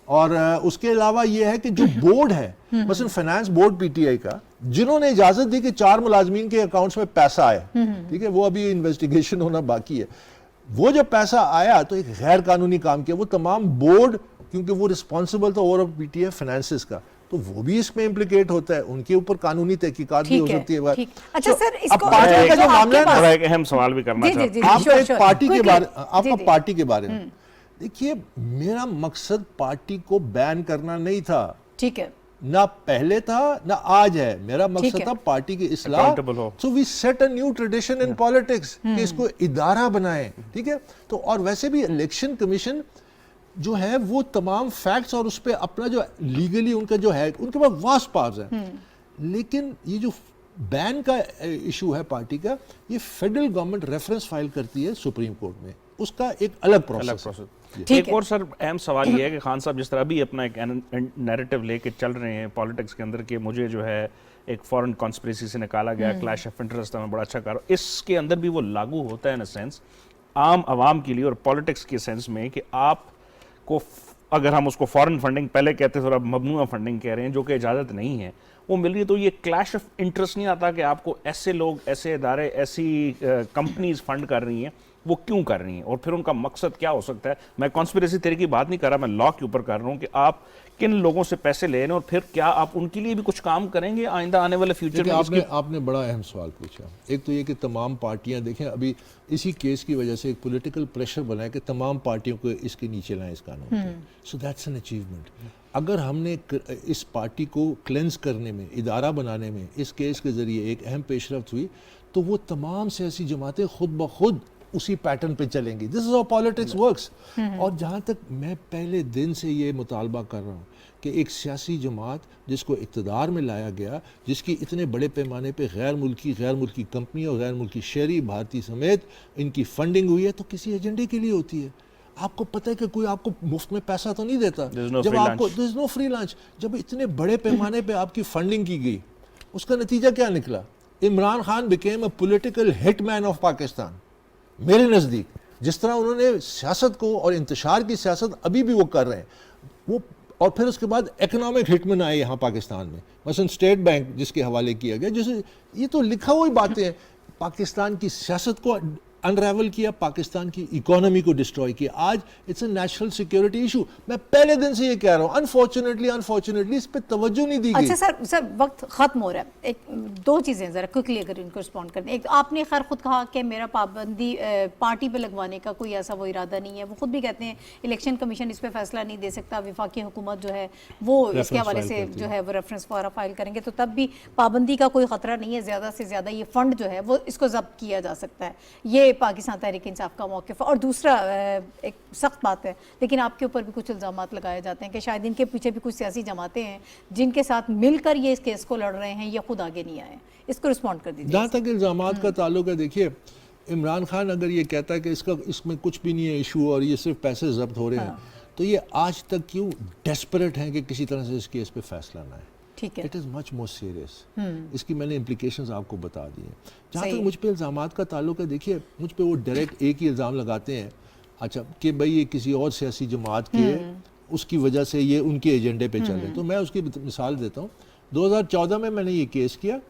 और उसके अलावा ये है कि जो बोर्ड है, मसलन फाइनेंस बोर्ड पीटीआई का, जिन्होंने इजाजत दी कि 4 मुलाजमीन के अकाउंट्स में पैसा आया, ठीक है, वो अभी इन्वेस्टिगेशन होना बाकी है, वो जब पैसा आया तो एक गैर कानूनी काम किया, वो तमाम बोर्ड, क्योंकि वो रिस्पॉन्सिबल था ओवर पीटीआई फाइनेंसेस का, तो वो भी इसमें इम्प्लीकेट होता है, उनके ऊपर कानूनी तहकीकात भी हो सकती है। अच्छा सर, इसको पार्टी का जो मामला है, एक अहम सवाल भी करना चाहता हूं आपका एक पार्टी के बारे, आपका पार्टी के बारे में। देखिए, मेरा मकसद पार्टी को बैन करना नहीं था, ठीक है, ना पहले था ना आज है, मेरा मकसद था पार्टी की इस्लाह। So we set a new tradition in politics कि इसको इदारा बनाएं, ठीक है। तो और वैसे भी इलेक्शन कमीशन जो है वो तमाम फैक्ट्स और उस पर अपना जो लीगली उनका जो है, उनके पास वास्ट पावर्स है, लेकिन ये जो बैन का इशू है पार्टी का, ये फेडरल गवर्नमेंट रेफरेंस फाइल करती है सुप्रीम कोर्ट में, उसका एक अलग प्रोसेस। एक और सर अहम सवाल ये है कि खान साहब जिस तरह भी अपना एक नैरेटिव लेके चल रहे हैं पॉलिटिक्स के अंदर कि मुझे जो है एक फॉरेन कॉन्स्पिरेसी से निकाला गया, क्लैश ऑफ इंटरेस्ट था, मैं बड़ा अच्छा कर रहा हूँ, इसके अंदर भी वो लागू होता है इन अ सेंस आम आवाम के लिए और पॉलिटिक्स के सेंस में कि आप को, अगर हम उसको फॉरेन फंडिंग पहले कहते थे और अब ममनुआ फंडिंग कह रहे हैं, जो कि इजाज़त नहीं है, वो मिल रही है, तो ये क्लैश ऑफ इंटरेस्ट नहीं आता कि आपको ऐसे लोग, ऐसे इदारे, ऐसी कंपनीज फंड कर रही हैं, वो क्यों कर रही हैं और फिर उनका मकसद क्या हो सकता है? मैं कॉन्स्पिरेसी थ्योरी की बात नहीं कर रहा, मैं लॉ के ऊपर कर रहा हूँ कि आप किन लोगों से पैसे ले रहे हैं और फिर क्या आप उनके लिए भी कुछ काम करेंगे आइंदा आने वाले फ्यूचर में? आपने बड़ा अहम सवाल पूछा। एक तो ये कि तमाम पार्टियां देखें, अभी इसी केस की वजह से एक पॉलिटिकल प्रेशर बना है कि तमाम पार्टियों को इसके नीचे लाएं इस कानून के। So that's an achievement. अगर हमने इस पार्टी को क्लेंस करने में, इदारा बनाने में इस केस के ज़रिए एक अहम पेशरफ्त हुई, तो वो तमाम सियासी जमातें खुद ब खुद उसी पैटर्न पे चलेंगी। This is how politics works. और जहाँ तक मैं पहले दिन से ये मुतालबा कर रहा हूँ कि एक सियासी जमात जिसको इक़्तिदार में लाया गया, जिसकी इतने बड़े पैमाने पे गैर मुल्की कंपनी और गैर मुल्की शहरी भारतीय समेत इनकी फंडिंग हुई है, तो किसी एजेंडे के लिए होती है। आपको पता है कि कोई आपको मुफ्त में पैसा तो नहीं देता। जब आपको there is no free lunch, जब इतने बड़े पैमाने पे आपकी फंडिंग की गई, उसका नतीजा क्या निकला? Imran Khan became a political hitman of Pakistan. मेरे नज़दीक जिस तरह उन्होंने सियासत को और इंतशार की सियासत अभी भी वो कर रहे हैं, वो, और फिर उसके बाद इकोनॉमिक हिटमैन आए यहाँ पाकिस्तान में, मसलन स्टेट बैंक जिसके हवाले किया गया, जैसे ये तो लिखा हुई बातें हैं। पाकिस्तान की सियासत को अनरेवल किया, पाकिस्तान की इकोनॉमी को डिस्ट्रॉय किया। आज it's a national security issue. मैं पहले दिन से ये कह रहा हूँ, अनफॉर्चुनेटली इस पे तवज्जो नहीं दी गई। अच्छा सर वक्त खत्म हो रहा है। एक दो चीज़ें ज़रा क्विकली अगर इनको रिस्पॉन्ड कर दें। एक, आपने खैर खुद कहा कि मेरा पाबंदी पार्टी पे लगवाने का कोई ऐसा वो इरादा नहीं है। वो खुद भी कहते हैं इलेक्शन कमीशन इस पर फैसला नहीं दे सकता, वफाकी हुकूमत जो है वो इसके हवाले से जो है वो रेफरेंस फाइल करेंगे, तो तब भी पाबंदी का कोई ख़तरा नहीं है। ज़्यादा से ज़्यादा ये फ़ंड जो है वो इसको ज़ब्त किया जा सकता है। ये पाकिस्तान तहरीक इंसाफ का मौक़िफ़। और दूसरा एक सख्त बात है, लेकिन आपके ऊपर भी कुछ इल्ज़ामात लगाए जाते हैं कि शायद इनके पीछे भी कुछ सियासी जमातें हैं जिनके साथ मिलकर ये इस केस को लड़ रहे हैं या खुद आगे नहीं आए। इसको रिस्पॉन्ड कर दीजिए। जहाँ तक इल्ज़ामात का ताल्लुक है, देखिए इमरान खान अगर ये कहता है कि इसमें कुछ भी नहीं है इशू और ये सिर्फ पैसे जब्त हो रहे हैं, तो ये आज तक क्यों डेस्परेट हैं कि किसी तरह से इस केस पे फैसला ना है? ठीक है, it is much more serious. इसकी मैंने इम्प्लीकेशंस आपको बता दी हैं। जहाँ तक मुझ पे इल्ज़ामात का ताल्लुक है, देखिए मुझ पे वो डायरेक्ट एक ही इल्ज़ाम लगाते हैं, अच्छा कि भाई ये किसी और सियासी जमात के उसकी वजह से ये उनके एजेंडे पे चले। तो मैं उसकी मिसाल देता हूँ। 2014 में मैंने ये केस किया,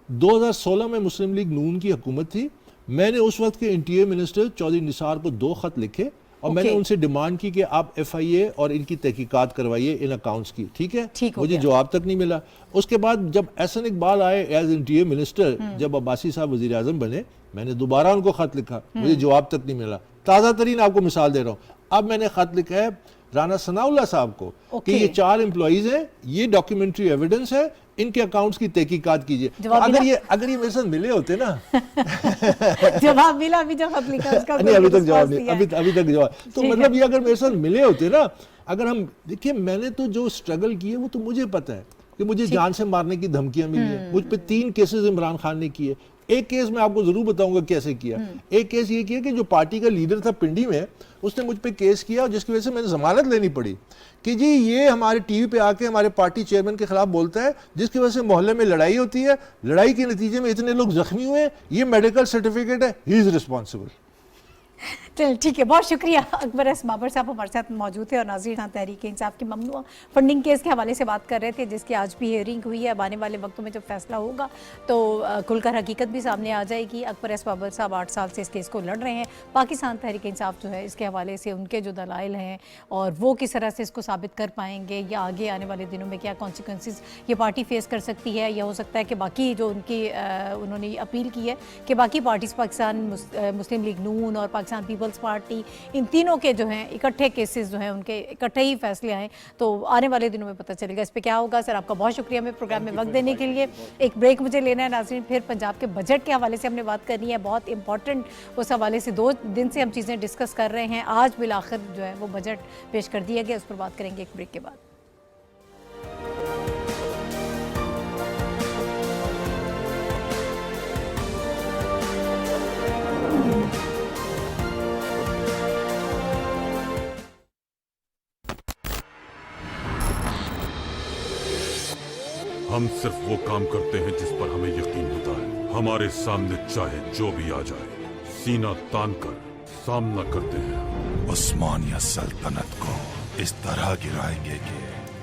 2016 में मुस्लिम लीग नून की हुकूमत थी। मैंने उस वक्त के इंटीरियर मिनिस्टर चौधरी निसार को 2 ख़त लिखे और मैंने उनसे डिमांड की कि आप FIA और इनकी तहकीकात करवाइए इन अकाउंट्स की। ठीक है, मुझे जवाब तक नहीं मिला। उसके बाद जब एहसन इकबाल आए एज इंटीरियर मिनिस्टर, जब अब्बासी साहब वज़ीर आज़म बने, मैंने दोबारा उनको ख़त लिखा, मुझे जवाब तक नहीं मिला। ताज़ा तरीन आपको मिसाल दे रहा हूँ, अब मैंने ख़त लिखा है राना सनाउल्लाह साहब को कि ये 4 एम्प्लॉइज हैं, ये डॉक्यूमेंट्री एविडेंस है, इनके अकाउंट्स की तहकीकात कीजिए। तो अगर ये मेरे साथ मिले होते ना जवाब मिला, अभी जब आप लिखा उसका नहीं, अभी तक जवाब नहीं, अभी तक जवाब। तो मतलब ये अगर मेरे साथ मिले होते ना, अगर हम देखिए, मैंने तो जो स्ट्रगल की है वो तो मुझे पता है कि मुझे जान से मारने की धमकियां मिली हैं। मुझ पे 3 केसेस इमरान खान ने किए। एक केस मैं आपको जरूर बताऊंगा कैसे किया। एक केस ये किया कि जो पार्टी का लीडर था पिंडी में, उसने मुझ पे केस किया, जिसकी वजह से मैंने जमानत लेनी पड़ी कि जी ये हमारे टीवी पे आके हमारे पार्टी चेयरमैन के खिलाफ बोलता है, जिसकी वजह से मोहल्ले में लड़ाई होती है, लड़ाई के नतीजे में इतने लोग जख्मी हुए, ये मेडिकल सर्टिफिकेट है, ही इज रिस्पॉन्सिबल। चल ठीक है, बहुत शुक्रिया। अकबर एस बाबर साहब हमारे साथ मौजूद थे और नाज़रीन तहरीक इंसाफ की ममनुआ फंडिंग केस के हवाले से बात कर रहे थे, जिसकी आज भी हियरिंग हुई है। अब आने वाले वक्तों में जब फैसला होगा तो खुलकर हकीकत भी सामने आ जाएगी। अकबर एस बाबर साहब 8 साल से इस केस को लड़ रहे हैं। पाकिस्तान तहरीक इंसाफ जो है इसके हवाले से उनके जो दलाइल हैं और वो किस तरह से इसको साबित कर पाएंगे या आगे आने वाले दिनों में क्या कॉन्सिक्वेंसेस ये पार्टी फेस कर सकती है, या हो सकता है कि बाकी जो उनकी उन्होंने अपील की है कि बाकी पार्टीज़, पाकिस्तान मुस्लिम लीग नून और पाकिस्तान पीपल्स पार्टी, इन तीनों के जो हैं इकट्ठे केसेस जो हैं उनके इकट्ठे ही फैसले आए, तो आने वाले दिनों में पता चलेगा इस पे क्या होगा। सर आपका बहुत शुक्रिया हमें प्रोग्राम में वक्त देने के लिए। एक ब्रेक मुझे लेना है नाज़रीन, फिर पंजाब के बजट के हवाले से हमने बात करनी है, बहुत इंपॉर्टेंट। उस हवाले से 2 दिन से हम चीज़ें डिस्कस कर रहे हैं, आज बिलाखिर जो है वो बजट पेश कर दिया गया, उस पर बात करेंगे एक ब्रेक के बाद। हम सिर्फ वो काम करते हैं जिस पर हमें यकीन होता है। हमारे सामने चाहे जो भी आ जाए, सीना तान कर सामना करते हैं। उस्मानिया सल्तनत को इस तरह गिराएंगे कि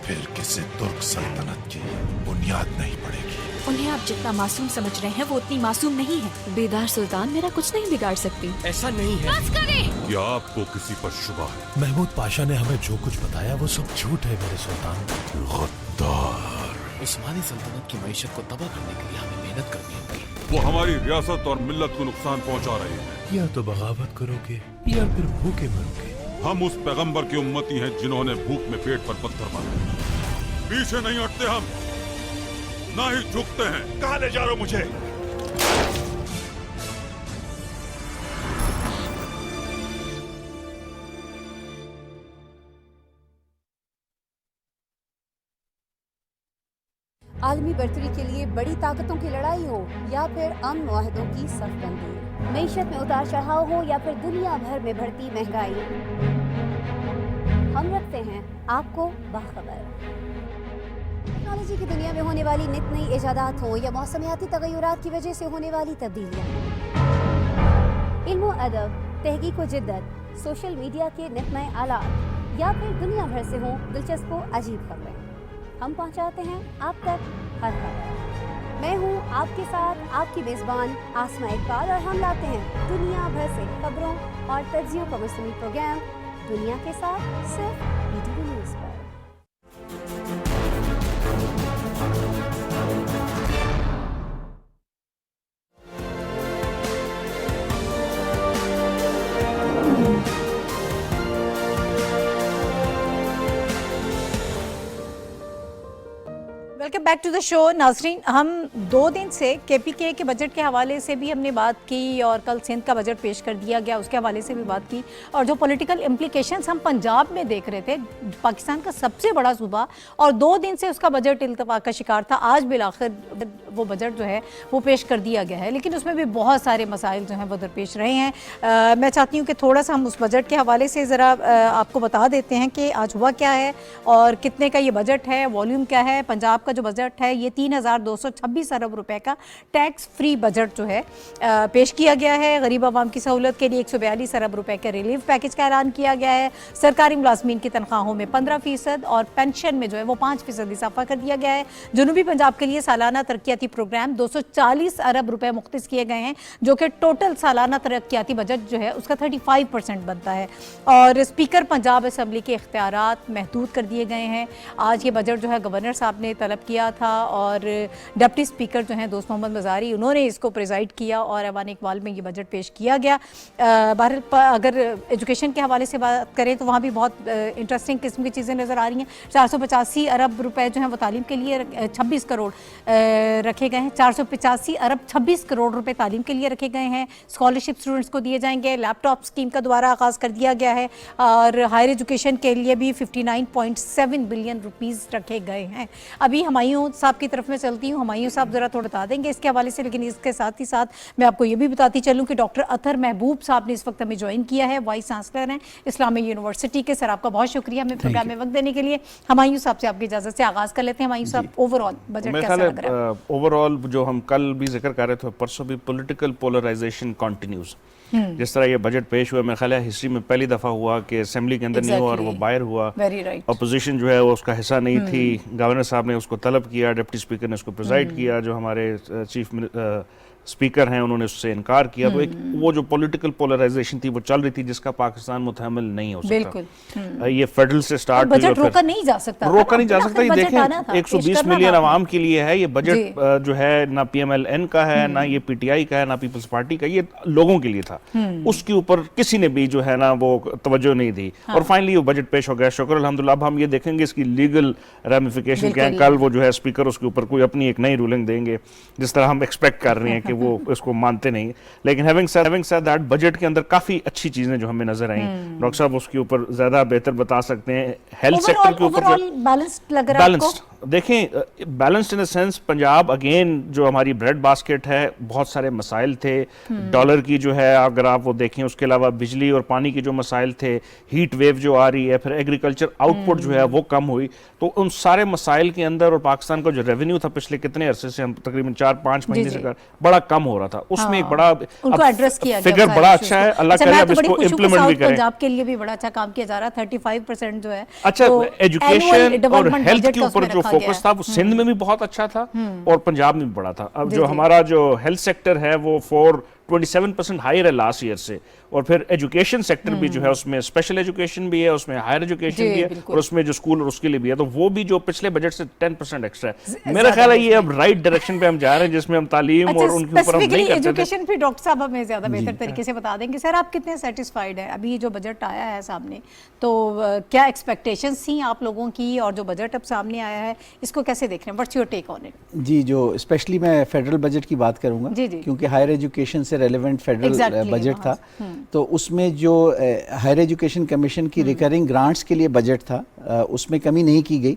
फिर किसी तुर्क सल्तनत की बुनियाद नहीं पड़ेगी। उन्हें आप जितना मासूम समझ रहे हैं वो उतनी मासूम नहीं है। बेदार सुल्तान मेरा कुछ नहीं बिगाड़ सकती। ऐसा नहीं है। बस करें। क्या आपको किसी पर शुबा है? महमूद पाशा ने हमें जो कुछ बताया वो सब झूठ है मेरे सुल्तान। गद्दार। उस्मानी सल्तनत की मईशत को तबाह करने के लिए हमें मेहनत करनी होगी। वो हमारी रियासत और मिल्लत को नुकसान पहुंचा रहे हैं। या तो बगावत करोगे या फिर भूखे मरोगे। हम उस पैगंबर की उम्मती हैं जिन्होंने भूख में पेट पर पत्थर मारे। पीछे नहीं हटते हम, ना ही झुकते हैं। कहाँ ले जा रहे हो मुझे? आलमी बर्तरी के लिए बड़ी ताकतों की लड़ाई हो या फिर अमन मुआहदों की सफबंदी, मईशत में उतार चढ़ाव हो या फिर दुनिया भर में बढ़ती महंगाई, हम रखते हैं आपको बाखबर। टेक्नोलॉजी की दुनिया में होने वाली नित नई इजादात हो या मौसमियाती तगय्युरात की वजह से होने वाली तब्दीलियाँ, इल्म अदब, तहकीक व जिद्दत, सोशल मीडिया के नित नए आलात या फिर दुनिया भर से हों दिलचस्प व अजीब खबरें, हम पहुंचाते हैं आप तक हर खबर। मैं हूं आपके साथ आपकी मेज़बान आसमा इकबाल और हम लाते हैं दुनिया भर से खबरों और तज्जियों का मुश्तमिल प्रोग्राम दुनिया के साथ सिर्फ BTV न्यूज़ पर। Welcome back to the show. नाज़रीन, हम 2 दिन से KPK के बजट के हवाले से भी हमने बात की और कल सिंध का बजट पेश कर दिया गया, उसके हवाले से भी बात की, और जो पॉलिटिकल इम्प्लिकेशंस हम पंजाब में देख रहे थे, पाकिस्तान का सबसे बड़ा सूबा, और 2 दिन से उसका बजट इल्तफाक का शिकार था। आज बिलाखिर वो बजट जो है वो पेश कर दिया गया है, लेकिन उसमें भी बहुत सारे मसाइल जो हैं वो दरपेश रहे हैं। मैं चाहती हूँ कि थोड़ा सा हम उस बजट के हवाले से ज़रा आपको बता देते हैं कि आज हुआ क्या है और कितने का ये बजट है, वॉल्यूम क्या है। पंजाब का जो बजट है ये 3,226 अरब रुपए का टैक्स फ्री बजट जो है पेश किया गया है। गरीब आवाम की सहूलत के लिए 142 अरब रुपए के रिलीफ पैकेज का ऐलान किया गया है। सरकारी मुलाजमीन की तनख्वाहों में 15% और पेंशन में जो है वो 5% इजाफा कर दिया गया है। जनूबी पंजाब के लिए सालाना तरक्याती प्रोग्राम 240 अरब रुपए मुख्तस किए गए हैं, जो कि टोटल सालाना तरक्याती बजट जो है उसका 35% बनता है। और स्पीकर पंजाब असम्बली के इख्तियारात महदूद कर दिए गए हैं। आज ये बजट जो है गवर्नर साहब ने तलब किया था और डिप्टी स्पीकर जो हैं दोस्त मोहम्मद मज़ारी, उन्होंने इसको प्रिजाइड किया और ऐवान इकबाल में ये बजट पेश किया गया। बहरहाल अगर एजुकेशन के हवाले से बात करें तो वहाँ भी बहुत इंटरेस्टिंग किस्म की चीज़ें नज़र आ रही हैं। 485 अरब रुपए जो हैं वो तालीम के लिए 26 करोड़ रखे गए हैं। 485 अरब 26 करोड़ रुपए तालीम के लिए रखे गए हैं। स्कॉलरशिप स्टूडेंट्स को दिए जाएंगे। लैपटॉप स्कीम का दोबारा आगाज़ कर दिया गया है और हायर एजुकेशन के लिए भी 59.7 बिलियन रुपीज़ रखे गए हैं। अभी हुमायूं साहब की तरफ में चलती हूँ। हुमायूं साहब ज़रा थोड़ा बता देंगे इसके हवाले से, लेकिन इसके साथ ही साथ मैं आपको ये भी बताती चलूँ कि डॉक्टर अतहर महबूब साहब ने इस वक्त हमें ज्वाइन किया है, वाइस चांसलर हैं इस्लामी यूनिवर्सिटी के। सर आपका बहुत शुक्रिया हमें प्रोग्राम में वक्त देने के लिए। हुमायूं साहब से आपकी इजाज़त से आगाज़ कर लेते हैं। हुमायूं साहब, ओवरऑल बजट कैसा लग रहा है? ओवरऑल जो हम कल भी जिक्र कर रहे थे, परसों भी, पॉलिटिकल पोलराइजेशन कंटिन्यूज। जिस तरह ये बजट पेश हुआ, मेरे ख्याल है हिस्ट्री में पहली दफ़ा हुआ कि असेंबली के अंदर नहीं हुआ और वो बाहर हुआ। अपोजिशन जो है वो उसका हिस्सा नहीं थी। गवर्नर साहब ने उसको तलब किया, डिप्टी स्पीकर ने उसको प्रिजाइड किया, जो हमारे चीफ स्पीकर हैं उन्होंने उससे इनकार किया। तो एक वो जो पॉलिटिकल पोलराइजेशन थी वो चल रही थी, जिसका पाकिस्तान मुतहम्मिल नहीं हो सकता। बिल्कुल। ये फेडरल से स्टार्ट बजट रोका नहीं जा सकता, रोका नहीं जा सकता। ये देखें 120 मिलियन आवाम के लिए है ये बजट, जो है ना PMLN का है, ना ये PTI का है, ना पीपल्स पार्टी का, ये लोगों के लिए था। उसके ऊपर किसी ने भी जो है ना वो तवज्जो नहीं दी और फाइनली वो बजट पेश हो गया। शुक्र अल्हम्दुलिल्लाह। अब हम ये देखेंगे इसकी लीगल रेमिफिकेशन क्या है। कल वो जो है स्पीकर उसके ऊपर कोई अपनी एक नई रूलिंग देंगे, जिस तरह हम एक्सपेक्ट कर रहे हैं कि वो इसको मानते नहीं। लेकिन हैविंग सेड दैट, बजट के अंदर काफी अच्छी चीजें जो हमें नजर आई, डॉक्टर साहब उसके ऊपर ज्यादा बेहतर बता सकते हैं। हेल्थ सेक्टर के ऊपर बैलेंस्ड लग रहा है आपको? देखें, balanced in the sense, Punjab again जो हमारी ब्रेड बास्केट है, बहुत सारे मसाइल थे। डॉलर की जो है अगर आप वो देखें, उसके अलावा बिजली और पानी की जो मसाइल थे, हीट वेव जो आ रही है, फिर एग्रीकल्चर आउटपुट जो है वो कम हुई। तो उन सारे मसाइल के अंदर और पाकिस्तान का जो रेवेन्यू था पिछले कितने अरसे से, हम तकरीबन 4-5 महीने से बड़ा कम हो रहा था, उसमें एक बड़ा फिगर बड़ा अच्छा है। अल्लाह करे अब इसको इम्प्लीमेंट भी करें। पंजाब के लिए भी बड़ा अच्छा काम किया जा रहा है। 35% जो है अच्छा एजुकेशन और हेल्थ के ऊपर जो फोकस था वो सिंध में भी बहुत अच्छा था और पंजाब में भी बड़ा था। अब जो हमारा जो हेल्थ सेक्टर है वो 27% हायर है लास्ट ईयर से। और फिर एजुकेशन सेक्टर भी जो है उसमें स्पेशल एजुकेशन भी है, उसमें हायर एजुकेशन भी है, और उसमें जो स्कूल और उसके लिए भी है, तो वो भी जो पिछले बजट से 10% एक्स्ट्रा है। मेरा ख्याल है ये अब राइट डायरेक्शन पे हम जा रहे हैं, जिसमें हम तालीम और उनके ऊपर हम नहीं करते थे। एजुकेशन पे डॉक्टर साहब हमें ज्यादा बेहतर तरीके से बता देंगे। सर आप कितने सेटिस्फाइड है अभी जो बजट आया है सामने, तो क्या एक्सपेक्टेशंस थी आप लोगों की, और जो बजट अब सामने आया है इसको कैसे देख रहे हैं? What's your take on it? जी, जो स्पेशली मैं फेडरल बजट की बात करूंगा, क्योंकि हायर एजुकेशन से रेलेवेंट फेडरल बजट था, तो उसमें जो हायर एजुकेशन कमीशन की रिकरिंग ग्रांट्स के लिए बजट था उसमें कमी नहीं की गई।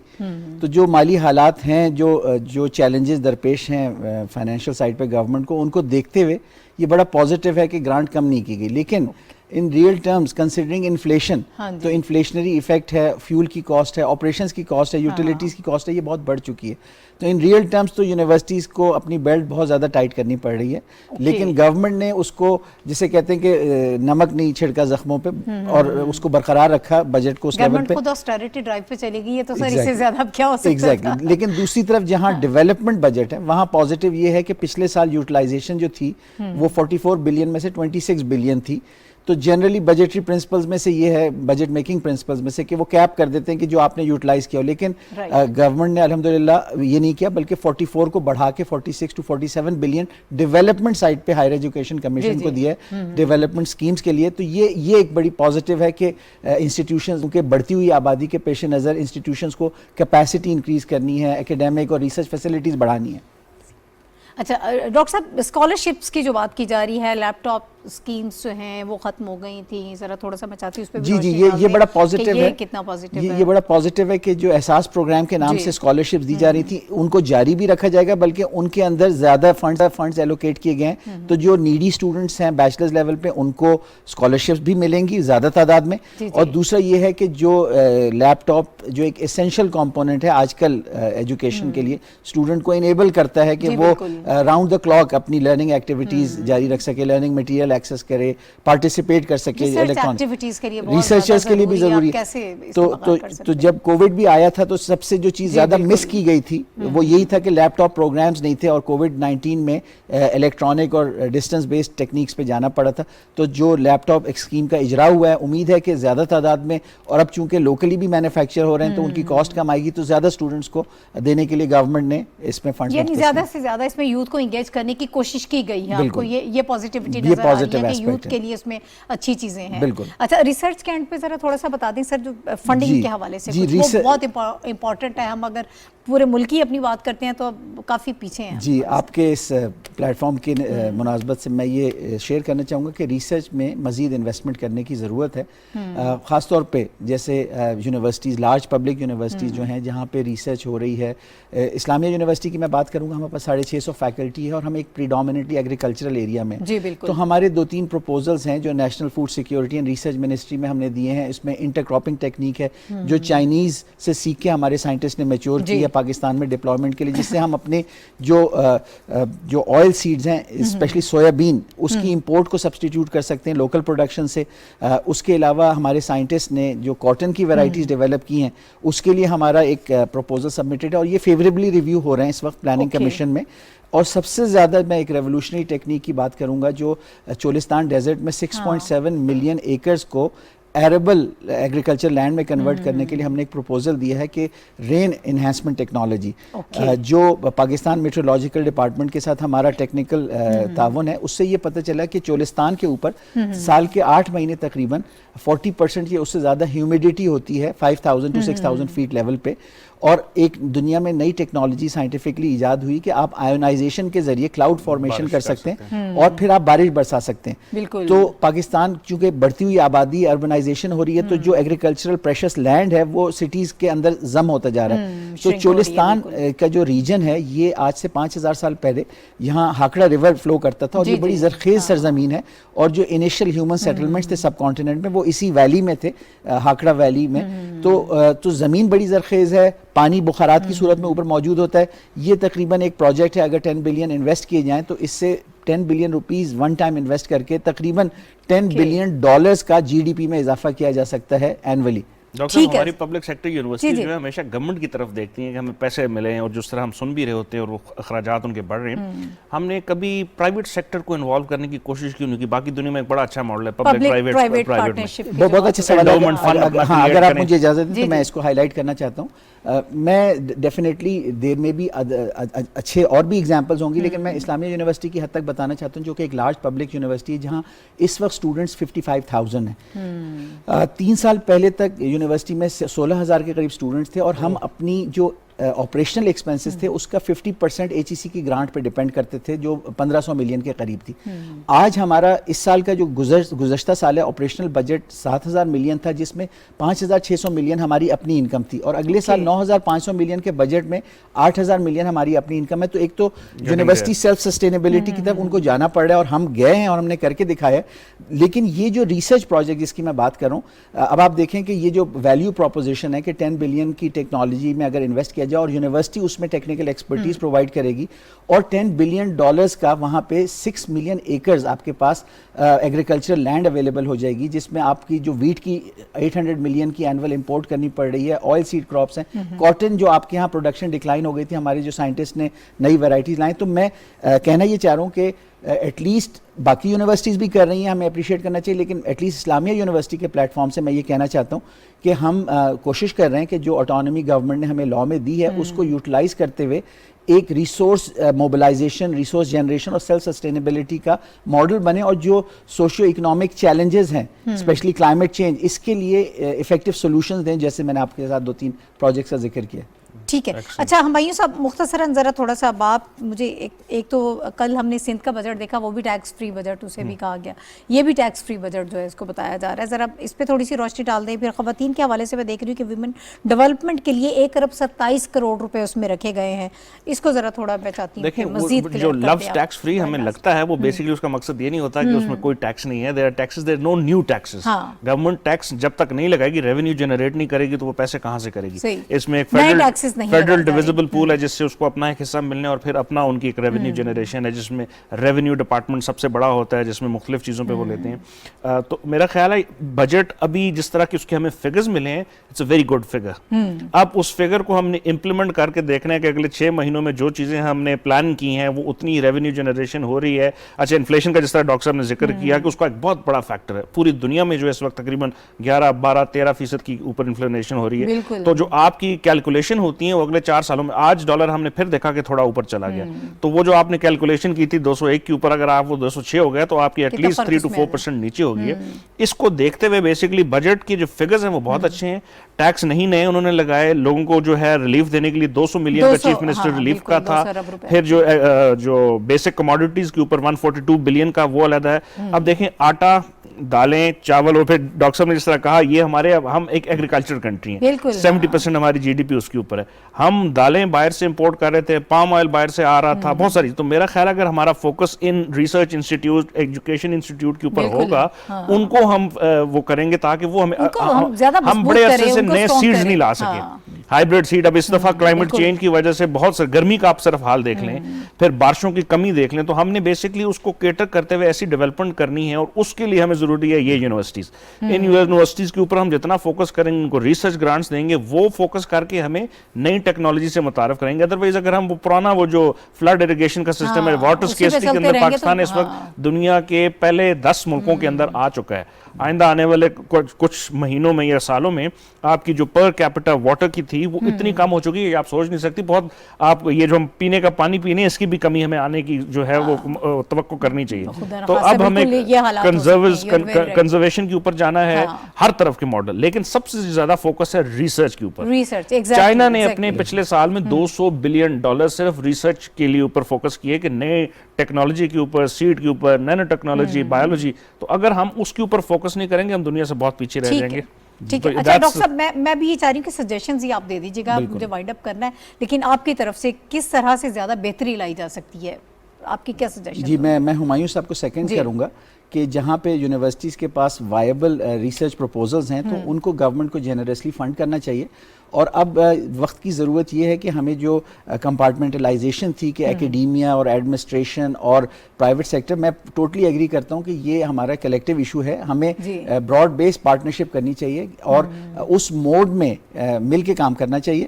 तो जो माली हालात हैं, जो चैलेंजेस दरपेश हैं फाइनेंशियल साइड पे गवर्नमेंट को, उनको देखते हुए ये बड़ा पॉजिटिव है कि ग्रांट कम नहीं की गई। लेकिन in real terms considering inflation, तो इन्फ्लेशनरी इफेक्ट है, फ्यूल की कॉस्ट है, ऑपरेशंस की कॉस्ट है, यूटिलिटीज़ की कॉस्ट है, ये बहुत बढ़ चुकी है। तो इन रियल टर्म्स तो यूनिवर्सिटीज़ को अपनी बेल्ट बहुत ज़्यादा टाइट करनी पड़ रही है। लेकिन गवर्नमेंट ने उसको, जिसे कहते हैं कि नमक नहीं छिड़का जख्मों पे, और उसको बरकरार रखा बजट को उस लेवल पे। खुद ऑस्टेरिटी ड्राइव पे चलेगी, ये तो सर इससे ज़्यादा अब क्या हो सकता है? एग्जैक्टली। लेकिन दूसरी तरफ जहाँ डेवलपमेंट बजट है, वहाँ पॉजिटिव ये है कि पिछले साल यूटिलाइजेशन जो थी वो 44 बिलियन में से 26 बिलियन थी। तो जनरली बजटरी प्रिंसिपल्स में से ये है, बजट मेकिंग प्रिंसिपल्स में से, कि वो कैप कर देते हैं कि जो आपने यूटिलाइज किया हो। लेकिन गवर्नमेंट ने अल्हम्दुलिल्लाह ये नहीं किया, बल्कि 44 को बढ़ा के 46 to 47 बिलियन डेवलपमेंट साइड पे हायर एजुकेशन कमीशन को दिया है डेवलपमेंट स्कीम्स के लिए। तो ये एक बड़ी पॉजिटिव है कि इंस्टीट्यूशंस के बढ़ती हुई आबादी के पेश नज़र इंस्टीट्यूशंस को कैपेसिटी इंक्रीज करनी है, एकेडमिक और रिसर्च फैसिलिटीज़ बढ़ानी है। अच्छा डॉक्टर साहब, स्कॉलरशिप्स की जो बात की जा रही है, लैपटॉप स्कीम्स जो हैं वो खत्म हो गई थी, ज़रा थोड़ा सा मैं चाहती हूँ उस पे भी जी, ये बड़ा पॉजिटिव है। कितना पॉजिटिव है? ये बड़ा पॉजिटिव है कि जो एहसास प्रोग्राम के नाम से स्कॉलरशिप्स दी जा रही थी उनको जारी भी रखा जाएगा, बल्कि उनके अंदर ज़्यादा फंड्स एलोकेट किए गए हैं। तो जो नीडी स्टूडेंट्स हैं बैचलर्स लेवल पे, उनको स्कॉलरशिप्स भी मिलेंगी ज़्यादा तादाद में। और दूसरा ये है कि जो लैपटॉप जो एक एसेंशियल कॉम्पोनेंट है आजकल एजुकेशन के लिए, स्टूडेंट को इनेबल करता है कि वो राउंड द क्लॉक अपनी लर्निंग एक्टिविटीज़ जारी रख सके, लर्निंग मटीरियल एक्सेस करे, पार्टिसिपेट कर सके, रिसर्चर्स के लिए भी जरूरी है। तो जब कोविड भी आया था तो सबसे जो चीज़ ज़्यादा मिस की गई थी वो यही था कि लैपटॉप प्रोग्राम्स नहीं थे, और कोविड-19 में इलेक्ट्रॉनिक और डिस्टेंस बेस्ड टेक्निक्स पे जाना पड़ा था। तो जो लैपटॉप स्कीम का इजरा हुआ है, उम्मीद है कि ज़्यादा तादाद में, और अब चूंकि लोकली भी मैन्युफैक्चर हो रहे हैं तो उनकी कॉस्ट कम आएगी, तो ज़्यादा स्टूडेंट्स को देने के लिए गवर्नमेंट ने इसमें फंड, यानी ज़्यादा से ज़्यादा इसमें यूथ को इंगेज करने की कोशिश की गई है। आपको ये पॉजिटिविटी नजर आ रही है कि यूथ के लिए इसमें अच्छी चीजें हैं। बिल्कुल। अच्छा, रिसर्च के एंड पे जरा थोड़ा सा बता दें सर, जो फंडिंग के हवाले से कुछ वो बहुत इंपॉर्टेंट है। हम अगर पूरे मुल्क की अपनी बात करते हैं तो काफ़ी पीछे हैं। जी, आपके इस प्लेटफॉर्म की मुनासबत से मैं ये शेयर करना चाहूँगा कि रिसर्च में मज़ीद इन्वेस्टमेंट करने की ज़रूरत है। ख़ास तौर पे जैसे यूनिवर्सिटीज़, लार्ज पब्लिक यूनिवर्सिटीज़ जो हैं जहाँ पे रिसर्च हो रही है, इस्लामिया यूनिवर्सिटी की मैं बात करूँगा, हमारे पास 650 फैकल्टी है और हम एक प्रीडोमिनेटली एग्रीकल्चरल एरिया में। जी बिल्कुल। तो हमारे 2-3 प्रपोजल्स हैं जो national food security and research ministry में हमने दिए हैं। इसमें इंटरक्रॉपिंग टेक्निक है जो चाइनीज़ से सीख के हमारे साइंटिस्ट ने मैच्योर की है पाकिस्तान में डिप्लॉयमेंट के लिए, जिससे हम अपने जो ऑयल सीड्स हैं, स्पेशली सोयाबीन, उसकी इंपोर्ट को सब्सटीट्यूट कर सकते हैं लोकल प्रोडक्शन से। उसके अलावा हमारे साइंटिस्ट ने जो कॉटन की वैरायटीज़ डेवलप की हैं, उसके लिए हमारा एक प्रपोजल सबमिटेड है और ये फेवरेबली रिव्यू हो रहे हैं इस वक्त प्लानिंग कमीशन में। और सबसे ज़्यादा मैं एक रेवोल्यूशनरी टेक्निक की बात करूंगा जो चोलिस्तान डेजर्ट में 6.7 मिलियन एकर्स को एरेबल एग्रीकल्चर लैंड में कन्वर्ट करने के लिए हमने एक प्रपोजल दिया है कि रेन इन्हांसमेंट टेक्नोलॉजी, जो पाकिस्तान मेट्रोलॉजिकल डिपार्टमेंट के साथ हमारा टेक्निकल तावन है, उससे ये पता चला कि चोलिस्तान के ऊपर साल के 8 महीने तकरीबन 40% या उससे ज़्यादा ह्यूमिडिटी होती है 5000 to 6000 फीट लेवल पे। और एक दुनिया में नई टेक्नोलॉजी साइंटिफिकली ईजाद हुई कि आप आयोनाइजेशन के जरिए क्लाउड फॉर्मेशन कर सकते हैं और फिर आप बारिश बरसा सकते हैं। तो पाकिस्तान चूंकि बढ़ती हुई आबादी, अर्बनाइजेशन हो रही है, तो जो एग्रीकल्चरल प्रेशस लैंड है वो सिटीज के अंदर जम होता जा रहा है। तो चोलिस्तान का जो रीजन है ये आज से 5000 साल पहले यहाँ हाकड़ा रिवर फ्लो करता था और ये बड़ी जरखेज सरजमीन है। और जो इनिशियल ह्यूमन सेटलमेंट्स थे सब कॉन्टिनेंट में वो इसी वैली में थे, हाकड़ा वैली में। तो ज़मीन बड़ी जरखेज है, पानी बुखारात की सूरत में ऊपर मौजूद होता है। ये तकरीबन एक प्रोजेक्ट है, अगर 10 बिलियन इन्वेस्ट किए जाएं तो इससे 10 billion rupees one time invest करके तकरीबन $10 बिलियन का GDP में इजाफा किया जा सकता है एनुअली। डॉक्टर साहब, हमारी पब्लिक सेक्टर यूनिवर्सिटी जो है हमेशा गवर्नमेंट की तरफ देखती है कि हमें पैसे मिले, और जिस तरह हम सुन भी रहे होते हैं और वो अखराजात उनके बढ़ रहे हैं, हमने कभी प्राइवेट सेक्टर को इन्वॉल्व करने की कोशिश क्यों नहीं की? बाकी दुनिया में एक बड़ा अच्छा मॉडल है पब्लिक प्राइवेट पार्टनरशिप। बहुत अच्छा सवाल है। हाँ, अगर आप मुझे इजाजत दें तो मैं इसको हाईलाइट करना चाहता हूँ। मैं डेफिनेटली देर में भी अच्छे और भी एग्जांपल्स होंगी, लेकिन मैं इस्लामिया यूनिवर्सिटी की हद तक बताना चाहता हूँ, जो कि एक लार्ज पब्लिक यूनिवर्सिटी है जहाँ इस वक्त स्टूडेंट्स 55,000 हैं। 3 साल पहले तक यूनिवर्सिटी में 16,000 के करीब स्टूडेंट्स थे, और हम अपनी जो ऑपरेशनल एक्सपेंसेस थे उसका 50% HEC की ग्रांट पे डिपेंड करते थे, जो 1500 मिलियन के करीब थी। आज हमारा इस साल का जो गुज़श्ता साल है ऑपरेशनल बजट 7,000 मिलियन था, जिसमें 5,600 मिलियन हमारी अपनी इनकम थी, और अगले साल 9,500 मिलियन के बजट में 8,000 मिलियन हमारी अपनी इनकम है। तो एक तो यूनिवर्सिटी सेल्फ सस्टेनेबिलिटी की तरफ उनको जाना पड़ रहा है, और हम गए हैं और हमने करके दिखाया है। लेकिन ये जो रिसर्च प्रोजेक्ट जिसकी मैं बात कर रहा हूँ, अब आप देखें कि ये जो वैल्यू प्रोपोजिशन है कि 10 बिलियन की टेक्नोलॉजी में अगर इन्वेस्ट किया जाए और यूनिवर्सिटी उसमें टेक्निकल एक्सपर्टीज प्रोवाइड करेगी, और $10 बिलियन का वहाँ पे 6 मिलियन एकर्स आपके पास एग्रीकल्चर लैंड अवेलेबल हो जाएगी, जिसमें आपकी जो वीट की 800 मिलियन की एनुअल इंपोर्ट करनी पड़ रही है, ऑयल सीड क्रॉप्स हैं, कॉटन जो आपके यहाँ प्रोडक्शन डिक्लाइन हो गई थी, हमारे जो साइंटिस्ट ने नई वैरायटीज लाई। तो मैं कहना ये चाह रहा हूँ कि एटलीस्ट बाकी यूनिवर्सिटीज़ भी कर रही हैं, हमें अप्रिशिएट करना चाहिए, लेकिन एटलीस्ट इस्लामिया यूनिवर्सिटी के प्लेटफॉर्म से मैं ये कहना चाहता हूँ कि हम कोशिश कर रहे हैं कि जो ऑटोनॉमी गवर्नमेंट ने हमें लॉ में दी है उसको यूटिलाइज करते हुए एक रिसोर्स मोबिलाइजेशन, रिसोर्स जनरेशन और सेल्फ सस्टेनेबिलिटी का मॉडल बने, और जो सोशियो इकोनॉमिक चैलेंजेस हैं स्पेशली क्लाइमेट चेंज, इसके लिए इफेक्टिव सॉल्यूशंस दें, जैसे मैंने आपके साथ 2-3 प्रोजेक्ट्स का जिक्र किया। ठीक है। अच्छा हुमायूं साहब, मुख्तसरन ज़रा थोड़ा सा आप मुझे एक तो कल हमने सिंध का बजट देखा, वो भी टैक्स फ्री बजट उसे भी कहा गया, ये भी टैक्स फ्री बजट जो है इसको बताया जा रहा है, ज़रा इस पर थोड़ी सी रोशनी डाल दें। फिर ख़वातीन के हवाले से मैं देख रही हूँ कि विमेन डेवलपमेंट के लिए 1 अरब 27 करोड़ रुपए उसमें रखे गए हैं, इसको ज़रा थोड़ा मैं चाहती हूँ कि मज़ीद जो लफ्ज़ टैक्स फ्री हमें लगता है वो बेसिकली उसका मकसद ये नहीं होता कि उसमें कोई टैक्स नहीं है, there are taxes, there no new taxes. Government tax जब तक नहीं लगाएगी, रेवेन्यू जनरेट नहीं करेगी, तो वो पैसे कहाँ से करेगी? इसमें एक फेडरल डिविजिबल पूल है जिससे उसको अपना एक हिस्सा मिलने, और फिर अपना उनकी एक रेवेन्यू जनरेशन है जिसमें रेवेन्यू डिपार्टमेंट सबसे बड़ा होता है, जिसमें मुख्तलिफ चीज़ों पे वो लेते हैं। तो मेरा ख्याल है बजट अभी जिस तरह की उसके हमें फिगर्स मिले हैं, it's a very good figure. अब उस फिगर को हमने इम्प्लीमेंट करके देखना है कि अगले 6 महीनों में जो चीज़ें हमने प्लान की हैं वो उतनी रेवेन्यू जनरेशन हो रही है। अच्छा, इन्फ्लेशन का जिस तरह डॉक्टर साहब ने जिक्र किया कि उसका एक बहुत बड़ा फैक्टर है, पूरी दुनिया में जो इस वक्त तकरीबन 11-12-13% की ऊपर इन्फ्लेशन हो रही है। तो जो आपकी कैलकुलेशन होती है वो अगले 4 सालों में, आज डॉलर हमने फिर देखा कि थोड़ा ऊपर चला गया, तो वो जो आपने कैलकुलेशन की थी 201 के ऊपर, अगर आप वो 206 हो गया तो आपकी एटलीस्ट 3 to 4% नीचे हो गई है। इसको देखते हुए बेसिकली बजट की जो फिगर्स हैं वो बहुत अच्छे हैं। टैक्स नहीं नए उन्होंने लगाए, लोगों को जो है रिलीफ देने के लिए 200 मिलियन का चीफ मिनिस्टर रिलीफ का था, फिर जो बेसिक कमोडिटीज के ऊपर 142 बिलियन का वो अलग है। अब देखें, आटा, दालें, चावल, और फिर डॉक्टर साहब ने जिस तरह कहा ये हम एक एग्रीकल्चर कंट्री हैं, 70% हमारी जीडीपी उसके ऊपर है। हम दालें बाहर से इंपोर्ट कर रहे थे, पाम ऑयल बाहर से आ रहा था, बहुत सारी। तो मेरा ख्याल अगर हमारा focus in research institute, education institute के ऊपर होगा, उनको हम वो करेंगे ताकि वो हम बड़े अरसे से नए सीड्स नहीं ला सके, हाइब्रिड सीड। अब इस दफा क्लाइमेट चेंज की वजह से बहुत से गर्मी का आप सिर्फ हाल देख लें, फिर बारिशों की कमी देख लें, तो हमने बेसिकली उसको केटर करते हुए ऐसी डेवलपमेंट करनी है, और उसके लिए हमें जरूरी है ये यूनिवर्सिटीज। इन यूनिवर्सिटीज के ऊपर हम जितना फोकस करेंगे, उनको रिसर्च ग्रांट्स देंगे, वो फोकस करके हमें नई टेक्नोलॉजी से मुतारफ करेंगे। अदरवाइज अगर हम वो पुराना वो जो फ्लड इरिगेशन का सिस्टम है, वाटर स्केर्सिटी के अंदर पाकिस्तान इस वक्त दुनिया के पहले 10 मुल्कों के अंदर आ चुका है। आइंदा आने वाले कुछ महीनों में या सालों में आपकी जो पर कैपिटा वाटर की थी वो इतनी कम हो चुकी है आप सोच नहीं सकती। बहुत आप ये जो हम पीने का पानी पीने इसकी भी कमी हमें आने की जो है वो तवक्को करनी चाहिए। तो अब हमें कंजर्वेशन के ऊपर जाना है, हर तरफ के मॉडल, लेकिन सबसे ज्यादा फोकस है रिसर्च के ऊपर। चाइना ने अपने पिछले साल में $200 बिलियन सिर्फ रिसर्च के लिए ऊपर फोकस किए कि नए टेक्नोलॉजी के ऊपर, सीड के ऊपर, नैनो टेक्नोलॉजी, बायोलॉजी। तो अगर हम उसके ऊपर फोकस नहीं करेंगे हम दुनिया से बहुत पीछे रह जाएंगे। ठीक है। अच्छा डॉक्टर साहब, मैं भी ये चाह रही हूँ कि सजेशंस ही आप दे दीजिएगा, मुझे वाइंड अप करना है, लेकिन आपकी तरफ से किस तरह से ज्यादा बेहतरी लाई जा सकती है, आपकी क्या सजेशन? जी, मैं हुमायूं साहब को सेकंड करूंगा کہ جہاں پہ یونیورسٹیز کے پاس وائبل ریسرچ پروپوزلز ہیں تو ان کو گورنمنٹ کو جنرسلی فنڈ کرنا چاہیے. اور اب وقت کی ضرورت یہ ہے کہ ہمیں جو کمپارٹمنٹلائزیشن تھی کہ ایکیڈیمیا اور ایڈمنسٹریشن اور پرائیویٹ سیکٹر، میں ٹوٹلی ایگری کرتا ہوں کہ یہ ہمارا کلیکٹیو ایشو ہے. ہمیں براڈ بیس پارٹنرشپ کرنی چاہیے اور اس موڈ میں مل کے کام کرنا چاہیے.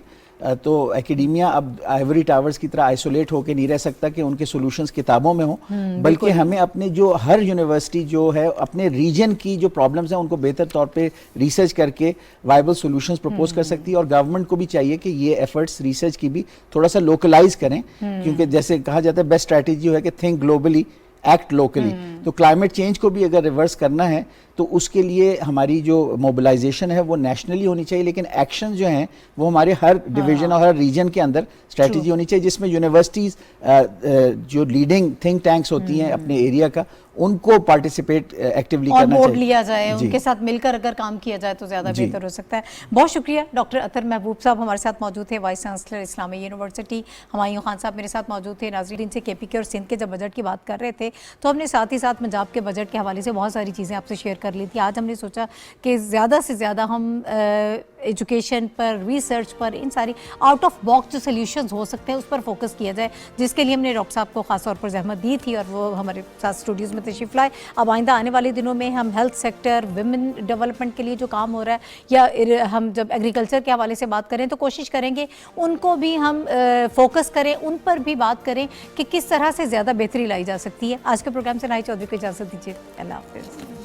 تو ایکیڈیمیا اب آئیوری ٹاورز کی طرح آئسولیٹ ہو کے نہیں رہ سکتا کہ ان کے سولوشنز کتابوں میں ہوں، بلکہ ہمیں اپنے جو ہر یونیورسٹی جو ہے اپنے ریجن کی جو پرابلمز ہیں ان کو بہتر طور پہ ریسرچ کر کے وائبل سولوشنز پروپوز کر سکتی ہے. اور گورنمنٹ کو بھی چاہیے کہ یہ ایفرٹس ریسرچ کی بھی تھوڑا سا لوکلائز کریں، کیونکہ جیسے کہا جاتا ہے بیسٹ اسٹریٹجی ہے کہ تھنک گلوبلی ایکٹ لوکلی. تو کلائمیٹ چینج کو بھی اگر ریورس کرنا ہے تو اس کے لیے ہماری جو موبلائزیشن ہے وہ نیشنلی ہونی چاہیے، لیکن ایکشن جو ہیں وہ ہمارے ہر ڈویژن اور ہر ریجن کے اندر اسٹریٹجی ہونی چاہیے، جس میں یونیورسٹیز جو لیڈنگ تھنک ٹینکس ہوتی ہیں اپنے ایریا کا ان کو پارٹیسپیٹ ایکٹیولی کرنا چاہیے، اور موڈ لیا جائے، ان کے ساتھ مل کر اگر کام کیا جائے تو زیادہ بہتر ہو سکتا ہے. بہت شکریہ ڈاکٹر اطہر محبوب صاحب ہمارے ساتھ موجود تھے، وائس چانسلر اسلامیہ یونیورسٹی. ہمایوں خان صاحب میرے ساتھ موجود تھے. ناظرین سے کے پی کے اور سندھ کے جب بجٹ کی بات کر رہے تھے تو ہم نے ساتھ ہی ساتھ پنجاب کے بجٹ کے حوالے سے بہت ساری چیزیں آپ سے شیئر کر لی تھی. آج ہم نے سوچا کہ زیادہ سے زیادہ ہم ایجوکیشن پر، ریسرچ پر، ان ساری آؤٹ آف باکس جو سلیوشنز ہو سکتے ہیں اس پر فوکس کیا جائے، جس کے لیے ہم نے ڈاکٹر صاحب کو خاص طور پر زحمت دی تھی اور وہ ہمارے ساتھ اسٹوڈیوز میں تشریف لائے. اب آئندہ آنے والے دنوں میں ہم ہیلتھ سیکٹر، ویمن ڈیولپمنٹ کے لیے جو کام ہو رہا ہے، یا ہم جب ایگریکلچر کے حوالے سے بات کریں تو کوشش کریں گے ان کو بھی ہم فوکس کریں، ان پر بھی بات کریں کہ کس طرح سے زیادہ بہتری لائی جا سکتی ہے. آج کے پروگرام سے ناہید چودھری کو اجازت دیجیے. اللہ حافظ.